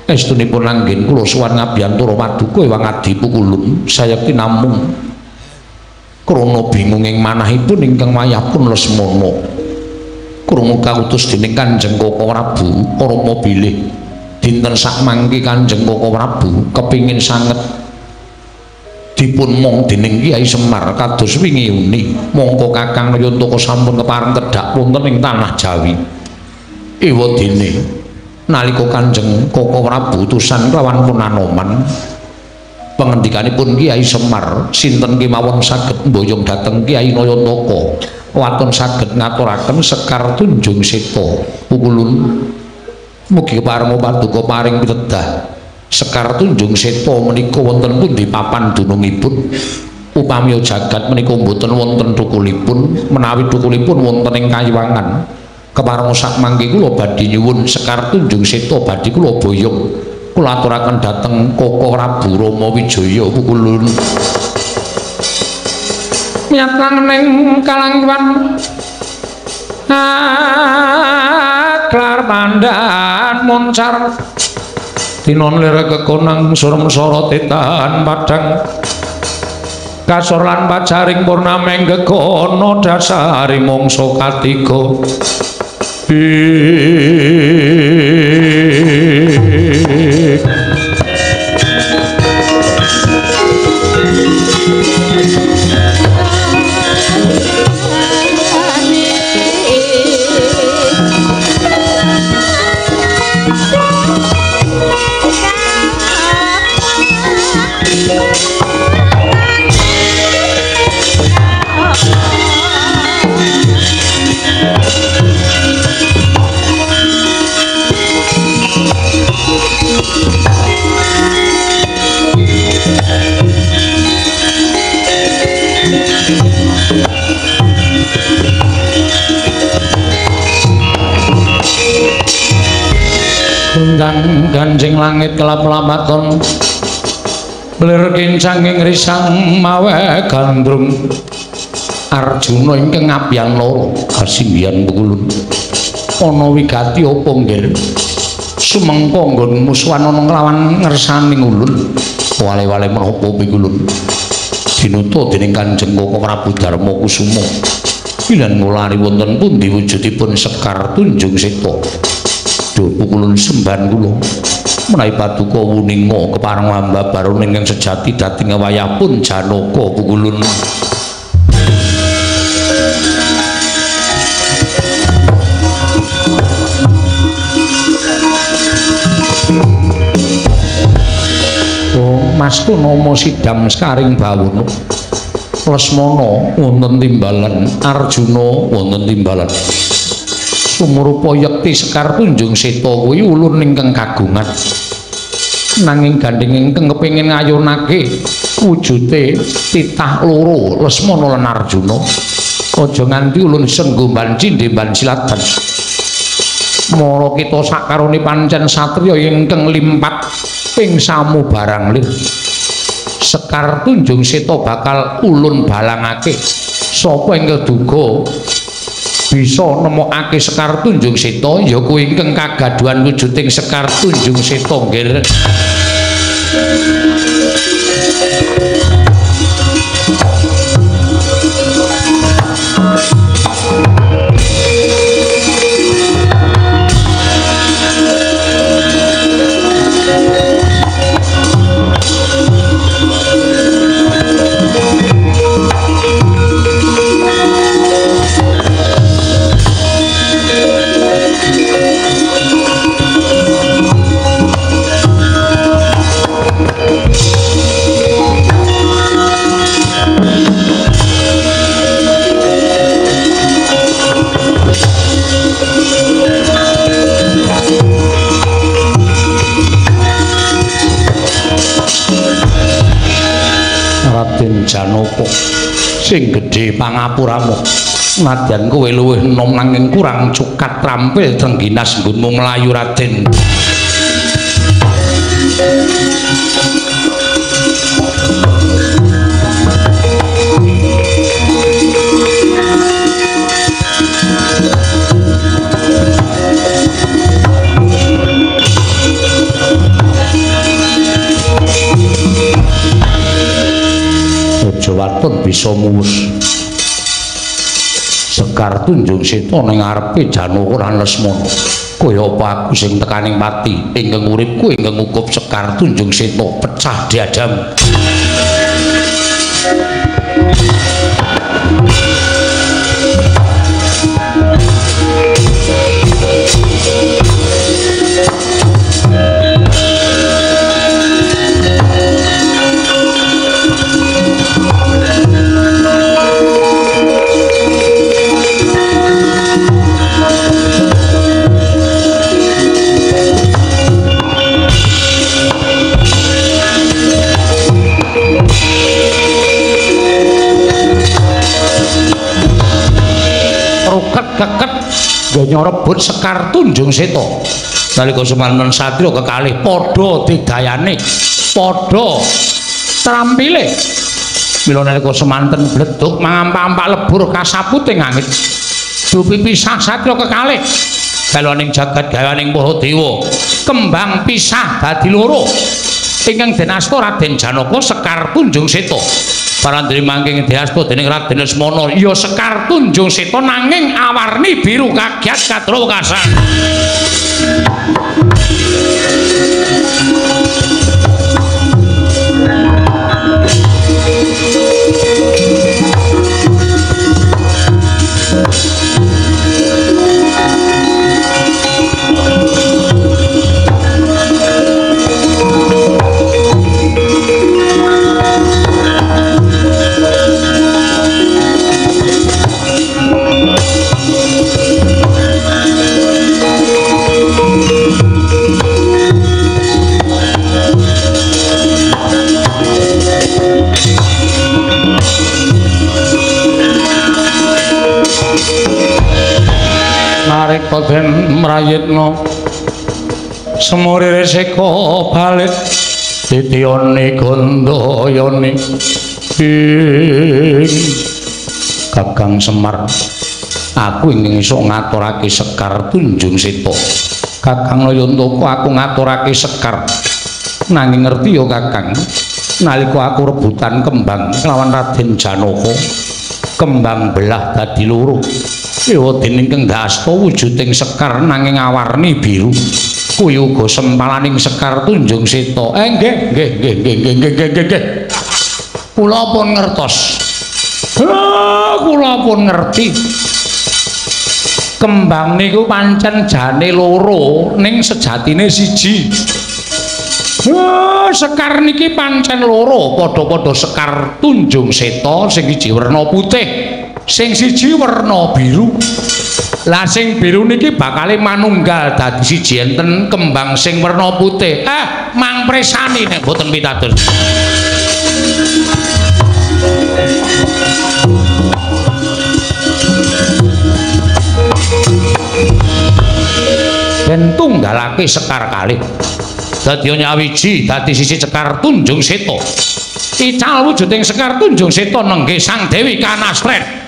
Speaker 1: estunipun anggen kula sowan ngabiyantara Paduka Ewang Adi Pukulun sayekti namung krana bingunging manahipun ingkang wayahipun Lesmana krungu kautus dening Kanjeng Koko Prabu Rama bilih dinten sakmangke Kanjeng Koko Prabu kepingin sanget dipun mong dening Kyai Semar kados wingi uni mongko Kakang Nayantaka sampun kepareng tedhak wonten ing tanah Jawi ewadene nalika Kanjeng Koko Prabu utusan kelawan pun Anoman pengendikanipun Kyai Semar sinten kemawon saged mboyong dhateng Kyai Nayantaka waton saged ngaturaken Sekar Tunjung Seta Pukulun mugi paring Paduka paring pitedah Sekar Tunjung Seta menika wonten pundi papan dunungipun upami jagat menika mboten wonten thukulipun menawi thukulipun wonten ing Kayiwangan kepareng sakmangke kula badhe nyuwun Sekar Tunjung Seta badhe kula boyong kula aturaken dhateng Koko Prabu Rama Wijaya Pukulun nyatang ning kalangkuan klar pandan moncar tinon lere kekonang surem sorot tetahan padang kasor lan pacaring purnameng gekono dasari mongso katiga Sundang ganjing langit kelap-lapaton belir kincang ing risang mawe gandrung Arjuna ingkang ngabyan loro kasimbiyan pukulun ana wigati apa nggih sumengko nggon musuhan ana nglawan ngersaning ulun wale-wale menapa pikulun dinuta dening Kanjeng Koko Prabu Darma Kusuma pilan ngulari wonten pundi wujudipun Sekar Tunjung Seta duh pukulun semban kula menawi paduka wuninga kepareng mambabaron ingkang sejati dhateng wayahipun Janaka pukulun Masku nama Sidam Sekaring Bawono Lesmana wonten timbalan Arjuna wonten timbalan sumurupa yekti Sekar Tunjung Seta kuwi ulun ingkang kagungan nanging gandeng ingkang kepengin ngayunake wujude titah loro Lesmana lan Arjuna aja nganti ulun senggomban cindemban silatan mara kita sakarone pancen satriya ingkang limpat ping samu barang lir Sekar Tunjung Seta bakal ulun balangake sapa ingkang duga bisa nemokake Sekar Tunjung Seta ya kuwi ingkang kagaduhan wujuding Sekar Tunjung Seta nggih Janaka sing gedhe pangapuramu nadyan kowe luwih enom nanging kurang cukat trampil trengginas nggonmu mlayu Raden Waton bisa muwus Sekar Tunjung Seta ning ngarepe Janaka lan Lesmana kaya apa aku sing tekaning pati ingkang uripku ingkang ngukup Sekar Tunjung Seta pecah diadam keket gaya rebut Sekar Tunjung Seta nalika semanten satya kekalih padha digayane padha trampile mila nalika semanten bleduk mangampak-ampak lebur kasaputing angit dupi pisah satya kekalih galoning jagat gawaning para dewa kembang pisah dadi loro ingkang denasta Raden Janaka Sekar Tunjung Seta parandri mangking diasta dening Raden Lesmana ya Sekar Tunjung Seta nanging awarni biru kagiat kadrawa kasan nareka den mrayitna semurire seko balik titione gandayane Kakang Semar aku ingin iso ngaturake Sekar Tunjung Seta Kakang Nayantaka aku ngaturake Sekar nanging ngerti ya Kakang nalika aku rebutan kembang lawan Raden Janaka kembang belah dadi loro ewa dening Kendhasta wujuding Sekar nanging awarni biru kuwi uga sempalaning Sekar Tunjung Seta nggih kula pun ngertos kula pun ngerti kembang niku pancen jane loro ning sejatine siji Sekar niki pancen loro padha-padha Sekar Tunjung Seta sing siji werna putih sing siji werna biru lah sing biru niki bakale manunggal dadi siji enten kembang sing werna putih mang presani nek boten pitados ben tunggalake Sekar kalih dadi nyawiji dadi sisi Sekar Tunjung Seta ical wujuding Sekar Tunjung Seta nenggih Sang Dewi Kanastren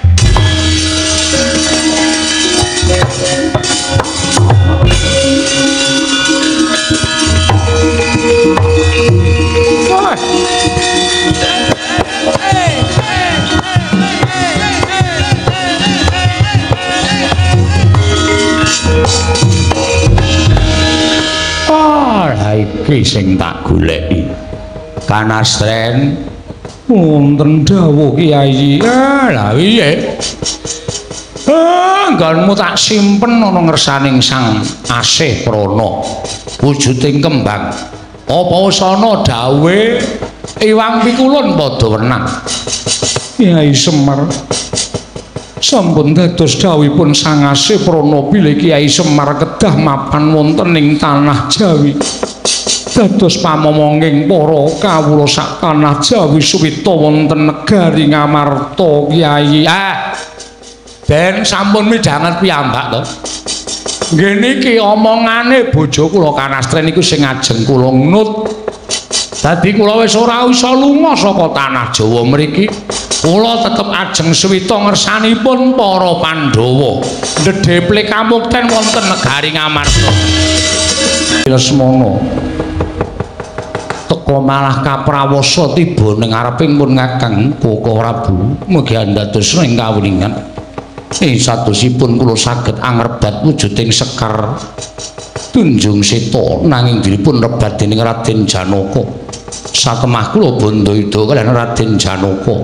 Speaker 1: iki sing tak goleki Kanastren wonten dawuh Kyai lha piye nggonmu tak simpen ana ngersaning Sang Asih Prana wujuding kembang apa usana dawuhe Iwang Pikulun padha wenang Kyai Semar sampun dados dawuhipun Sang Asih Prana bilih Kyai Semar kedah mapan wonten ing tanah Jawi dados pamomonging para kawula sak tanah Jawi suwita wonten negari Ngamarta Kyai ben sampun midhanget piyambak to nggih niki omongane bojo kula Kanastren niku sing ajeng kula ngut dadi kula wis ora isa lunga saka tanah Jawa mriki kula tetep ajeng suwita ngersanipun para Pandhawa ndedheple kamukten wonten negari Ngamarta Lesmana teka malah kaprawasa tiba ning ngareping pun Kakang Koko Prabu mugi dados ing kawuningan sadosipun kula saged angrebat wujuding Sekar Tunjung Seta nanging diripun rebat dening Raden Janaka satemah kula bandha kaliyan Raden Janaka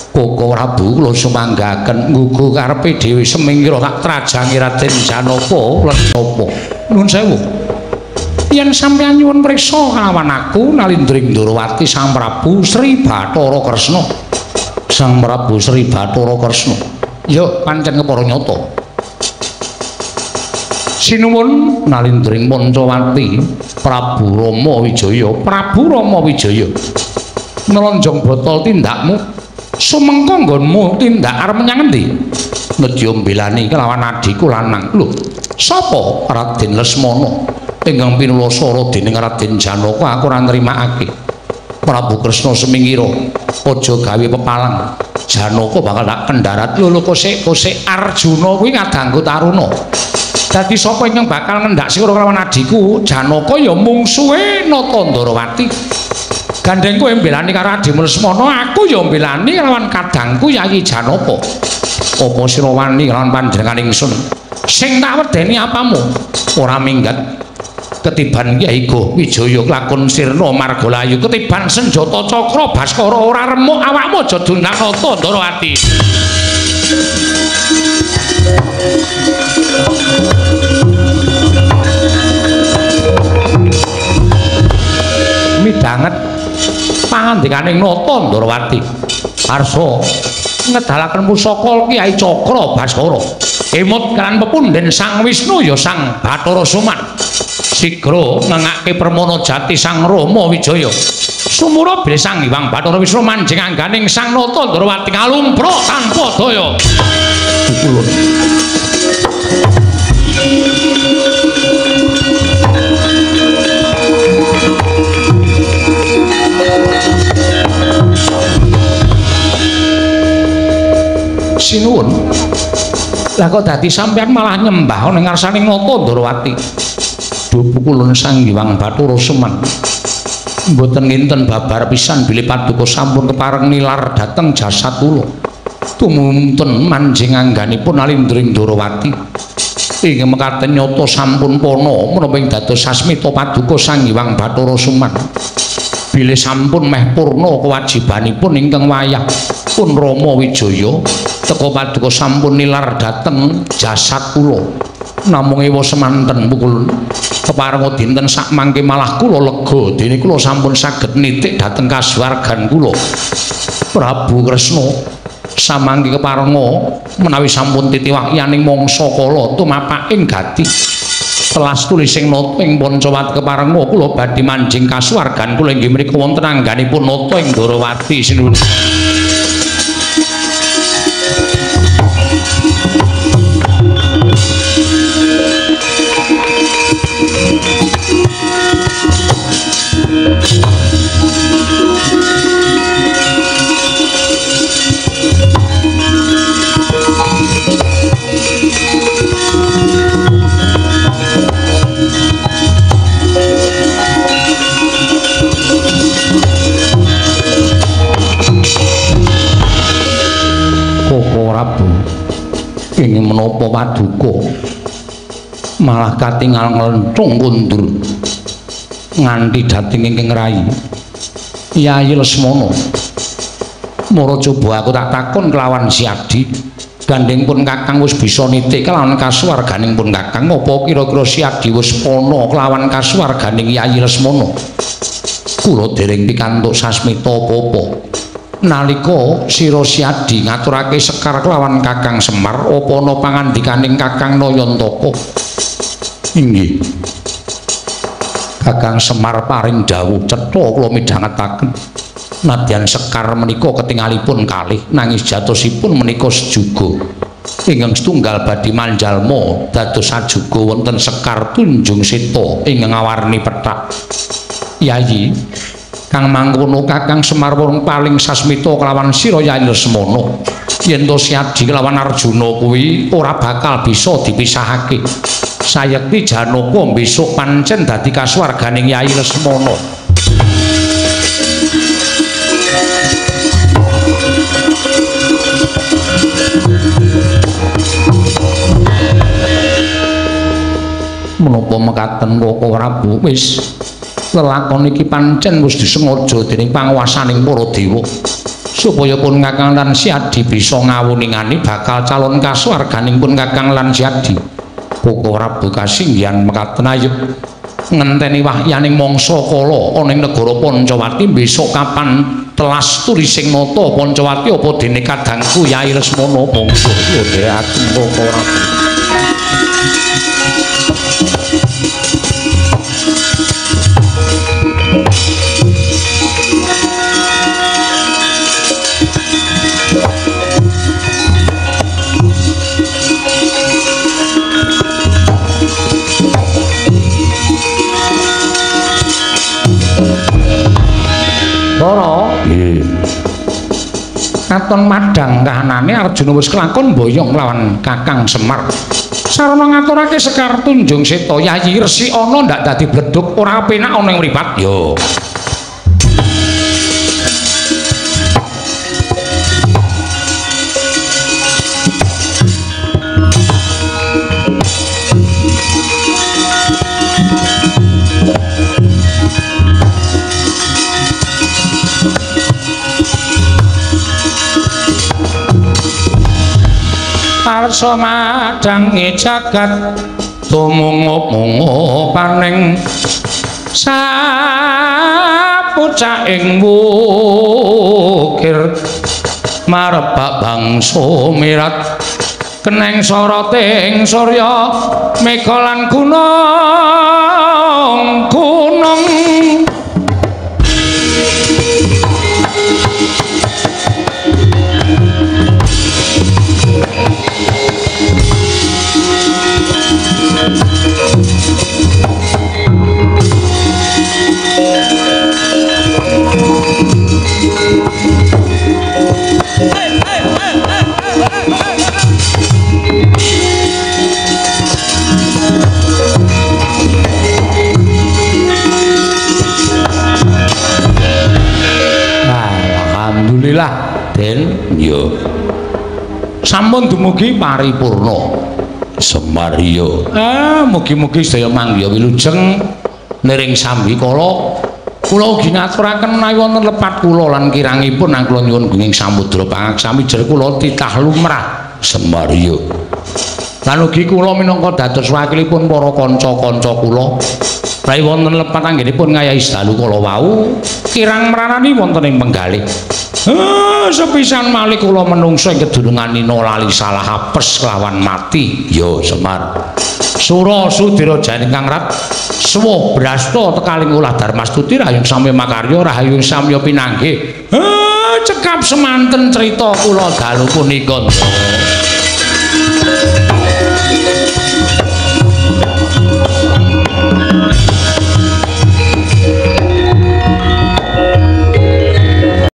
Speaker 1: Koko Prabu kula sumanggaken nggugu karepe dhewe semingkira tak trajangi Raden Janaka lan sapa nuwun sewu yen sampeyan nyuwun priksa kalawan aku Nalindring Ndrawati Sang Prabu Sri Bathara Kresna Sang Prabu Sri Bathara Kresna ya pancen kepara nyata sinuwun Nalindring Pancawati Prabu Rama Wijaya nelonjong botol tindakmu sumengko nggonmu tindak arep menyang endi nedya mbelani kelawan adhiku lanang lho sapa Raden Lesmana ingkang pinulosara dening Raden Janaka aku ora nrimakake Prabu Kresna semingkira aja gawe pepalang Janaka bakal tak kendharat lho kosek Arjuna kuwi ngadangku taruna dadi sapa ingkang bakal ngendhak sira kelawan adhiku Janaka ya mungsuhe Natandrawati gandeng kowe mbelani karo adhimu Lesmana aku ya mbelani kelawan kadangku Yayi Janaka apa sira wani kelawan panjenengan ingsun sing tak wedeni apamu ora minggat ketiban Kyai Goh Wijaya lakon sirna margalayu ketiban senjata cakra baskara ora remuk awakmu aja dundang Natandrawati midhanget pangandikaning Natandrawati arsa ngedalaken pusaka Kyai Cakra Baskara emut kalan pepunden Sang Wisnu ya Sang Bathara Suman sigra ngengake permana jati Sang Rama Wijaya sumura bilih Sang Hyang Bathara Wisnu manjing angganing Sang Natandrawati ngalumpra tanpa daya pukulun nuwun. Lah kok dadi sampean malah nyembah ning ngarsaning Nata Ndrawati. Duh pukulun Sang Hyang Bathara Semar. Mboten nginten babar pisan bilih paduka sampun kepareng nilar dhateng jasad kula. Tumunten manjing angganipun Alindring Ndrawati. Ing mekaten nyata sampun pono menapa ing dados sasmita paduka Sang Hyang Bathara Semar. Bilih sampun meh purna kewajibanipun ingkang wayah pun Rama Wijaya teka paduka sampun nilar dhateng jasad kula. Namung ewa semanten pukul keparenga dinten sak mangke malah kula lega dene kula sampun saged nitik dhateng kasuwargan kula Prabu Kresna samangke keparenga menawi sampun titiwakyaning mangsa kala tumapaking gati telas tulising nata ing Pancawati keparenga kula badhe manjing kasuwargan kula inggih menika wonten angganipun nata ing Ndrawati sinuwun. Prabu ing menapa paduka malah katingal nglenthung kundur nganti dhateng ingkang rai Yayi Lesmana. Mara coba aku tak takon kelawan Si Adi gandeng pun Kakang wis bisa nitik kelawan kasuwarganing pun Kakang apa kira-kira Si Adi wis ana kelawan kasuwarganing Yayi Lesmana. Kula dereng pikantuk sasmita apa-apa. Nalika sira Si Adi ngaturake sekar kelawan Kakang Semar apa ana pangandikaning Kakang Nayantaka? Inggih. Kakang Semar paring dawuh cetha kula midhangetaken. Nadyan sekar menika ketingalipun kalih nangis jatosipun menika sejuga. Ingkang setunggal badhe manjalma dados sajuga wonten sekar Tunjung Seta ingkang ngawarni pethak. Yayi kang mangkono Kakang Semar wong paling sasmita kelawan sira Yayi Lesmana. Yen to Si Adi kelawan Arjuna kuwi ora bakal bisa dipisahake. Sayekti Janaka besok pancen dadi kasuwarganing Yayi Lesmana. Menapa mekaten kok Prabu wis lelakon iki pancen wis disengaja dening panguwasaning para dewa supaya pun Kakang lan Si Adi bisa ngawuningani bakal calon kasuwarganing pun Kakang lan Si Adi. Koko Prabu kasinggihan mekaten ayo ngenteni wahyaning mangsa kala ana ing negara Pancawati besok kapan telas tulising nata Pancawati apa dene kadangku Yayi Lesmana monggo dhereaken Koko Prabu. Para katon madang kahanane Arjuna wis kelakon mboyong lawan Kakang Semar. Sarana ngaturake sekar Tunjung Seta Yayi Resi ana ndak dadi bleduk ora penak ana ing mripat yo. Arsa madangi jagat tumungup-mungup paning sapucaking wukir marebak bangsa mirat keneng soroting surya mega lan gunung-gunung
Speaker 3: Hey!
Speaker 1: Alhamdulillah, Den. Yo. Sampun dumugi paripurna. Semar yo. Mugi-mugi sedaya mangya wilujeng niring sambikala. Kula ugi ngaturaken menawi wonten lepat kula lan kirangipun nang kula nyuwun gunging samudra pangaksami jer kula titah lumrah. Semar yo. Lan ugi kula minangka dados wakilipun para kanca-kanca kula. Rai wonten lepat anggenipun ngayahi dalu kala wau kirang mranani wonten ing penggalih. Sepisan malih kula menungso ing kedunungan nina lali salah apes kelawan mati. Ya Semar. Sura Sudira Jani Kang Rat suwuh brasta tekaling ulah Darmastuti rahayu samya makarya rahayu samya pinanggih. Cekap semanten crita kula dalu punika.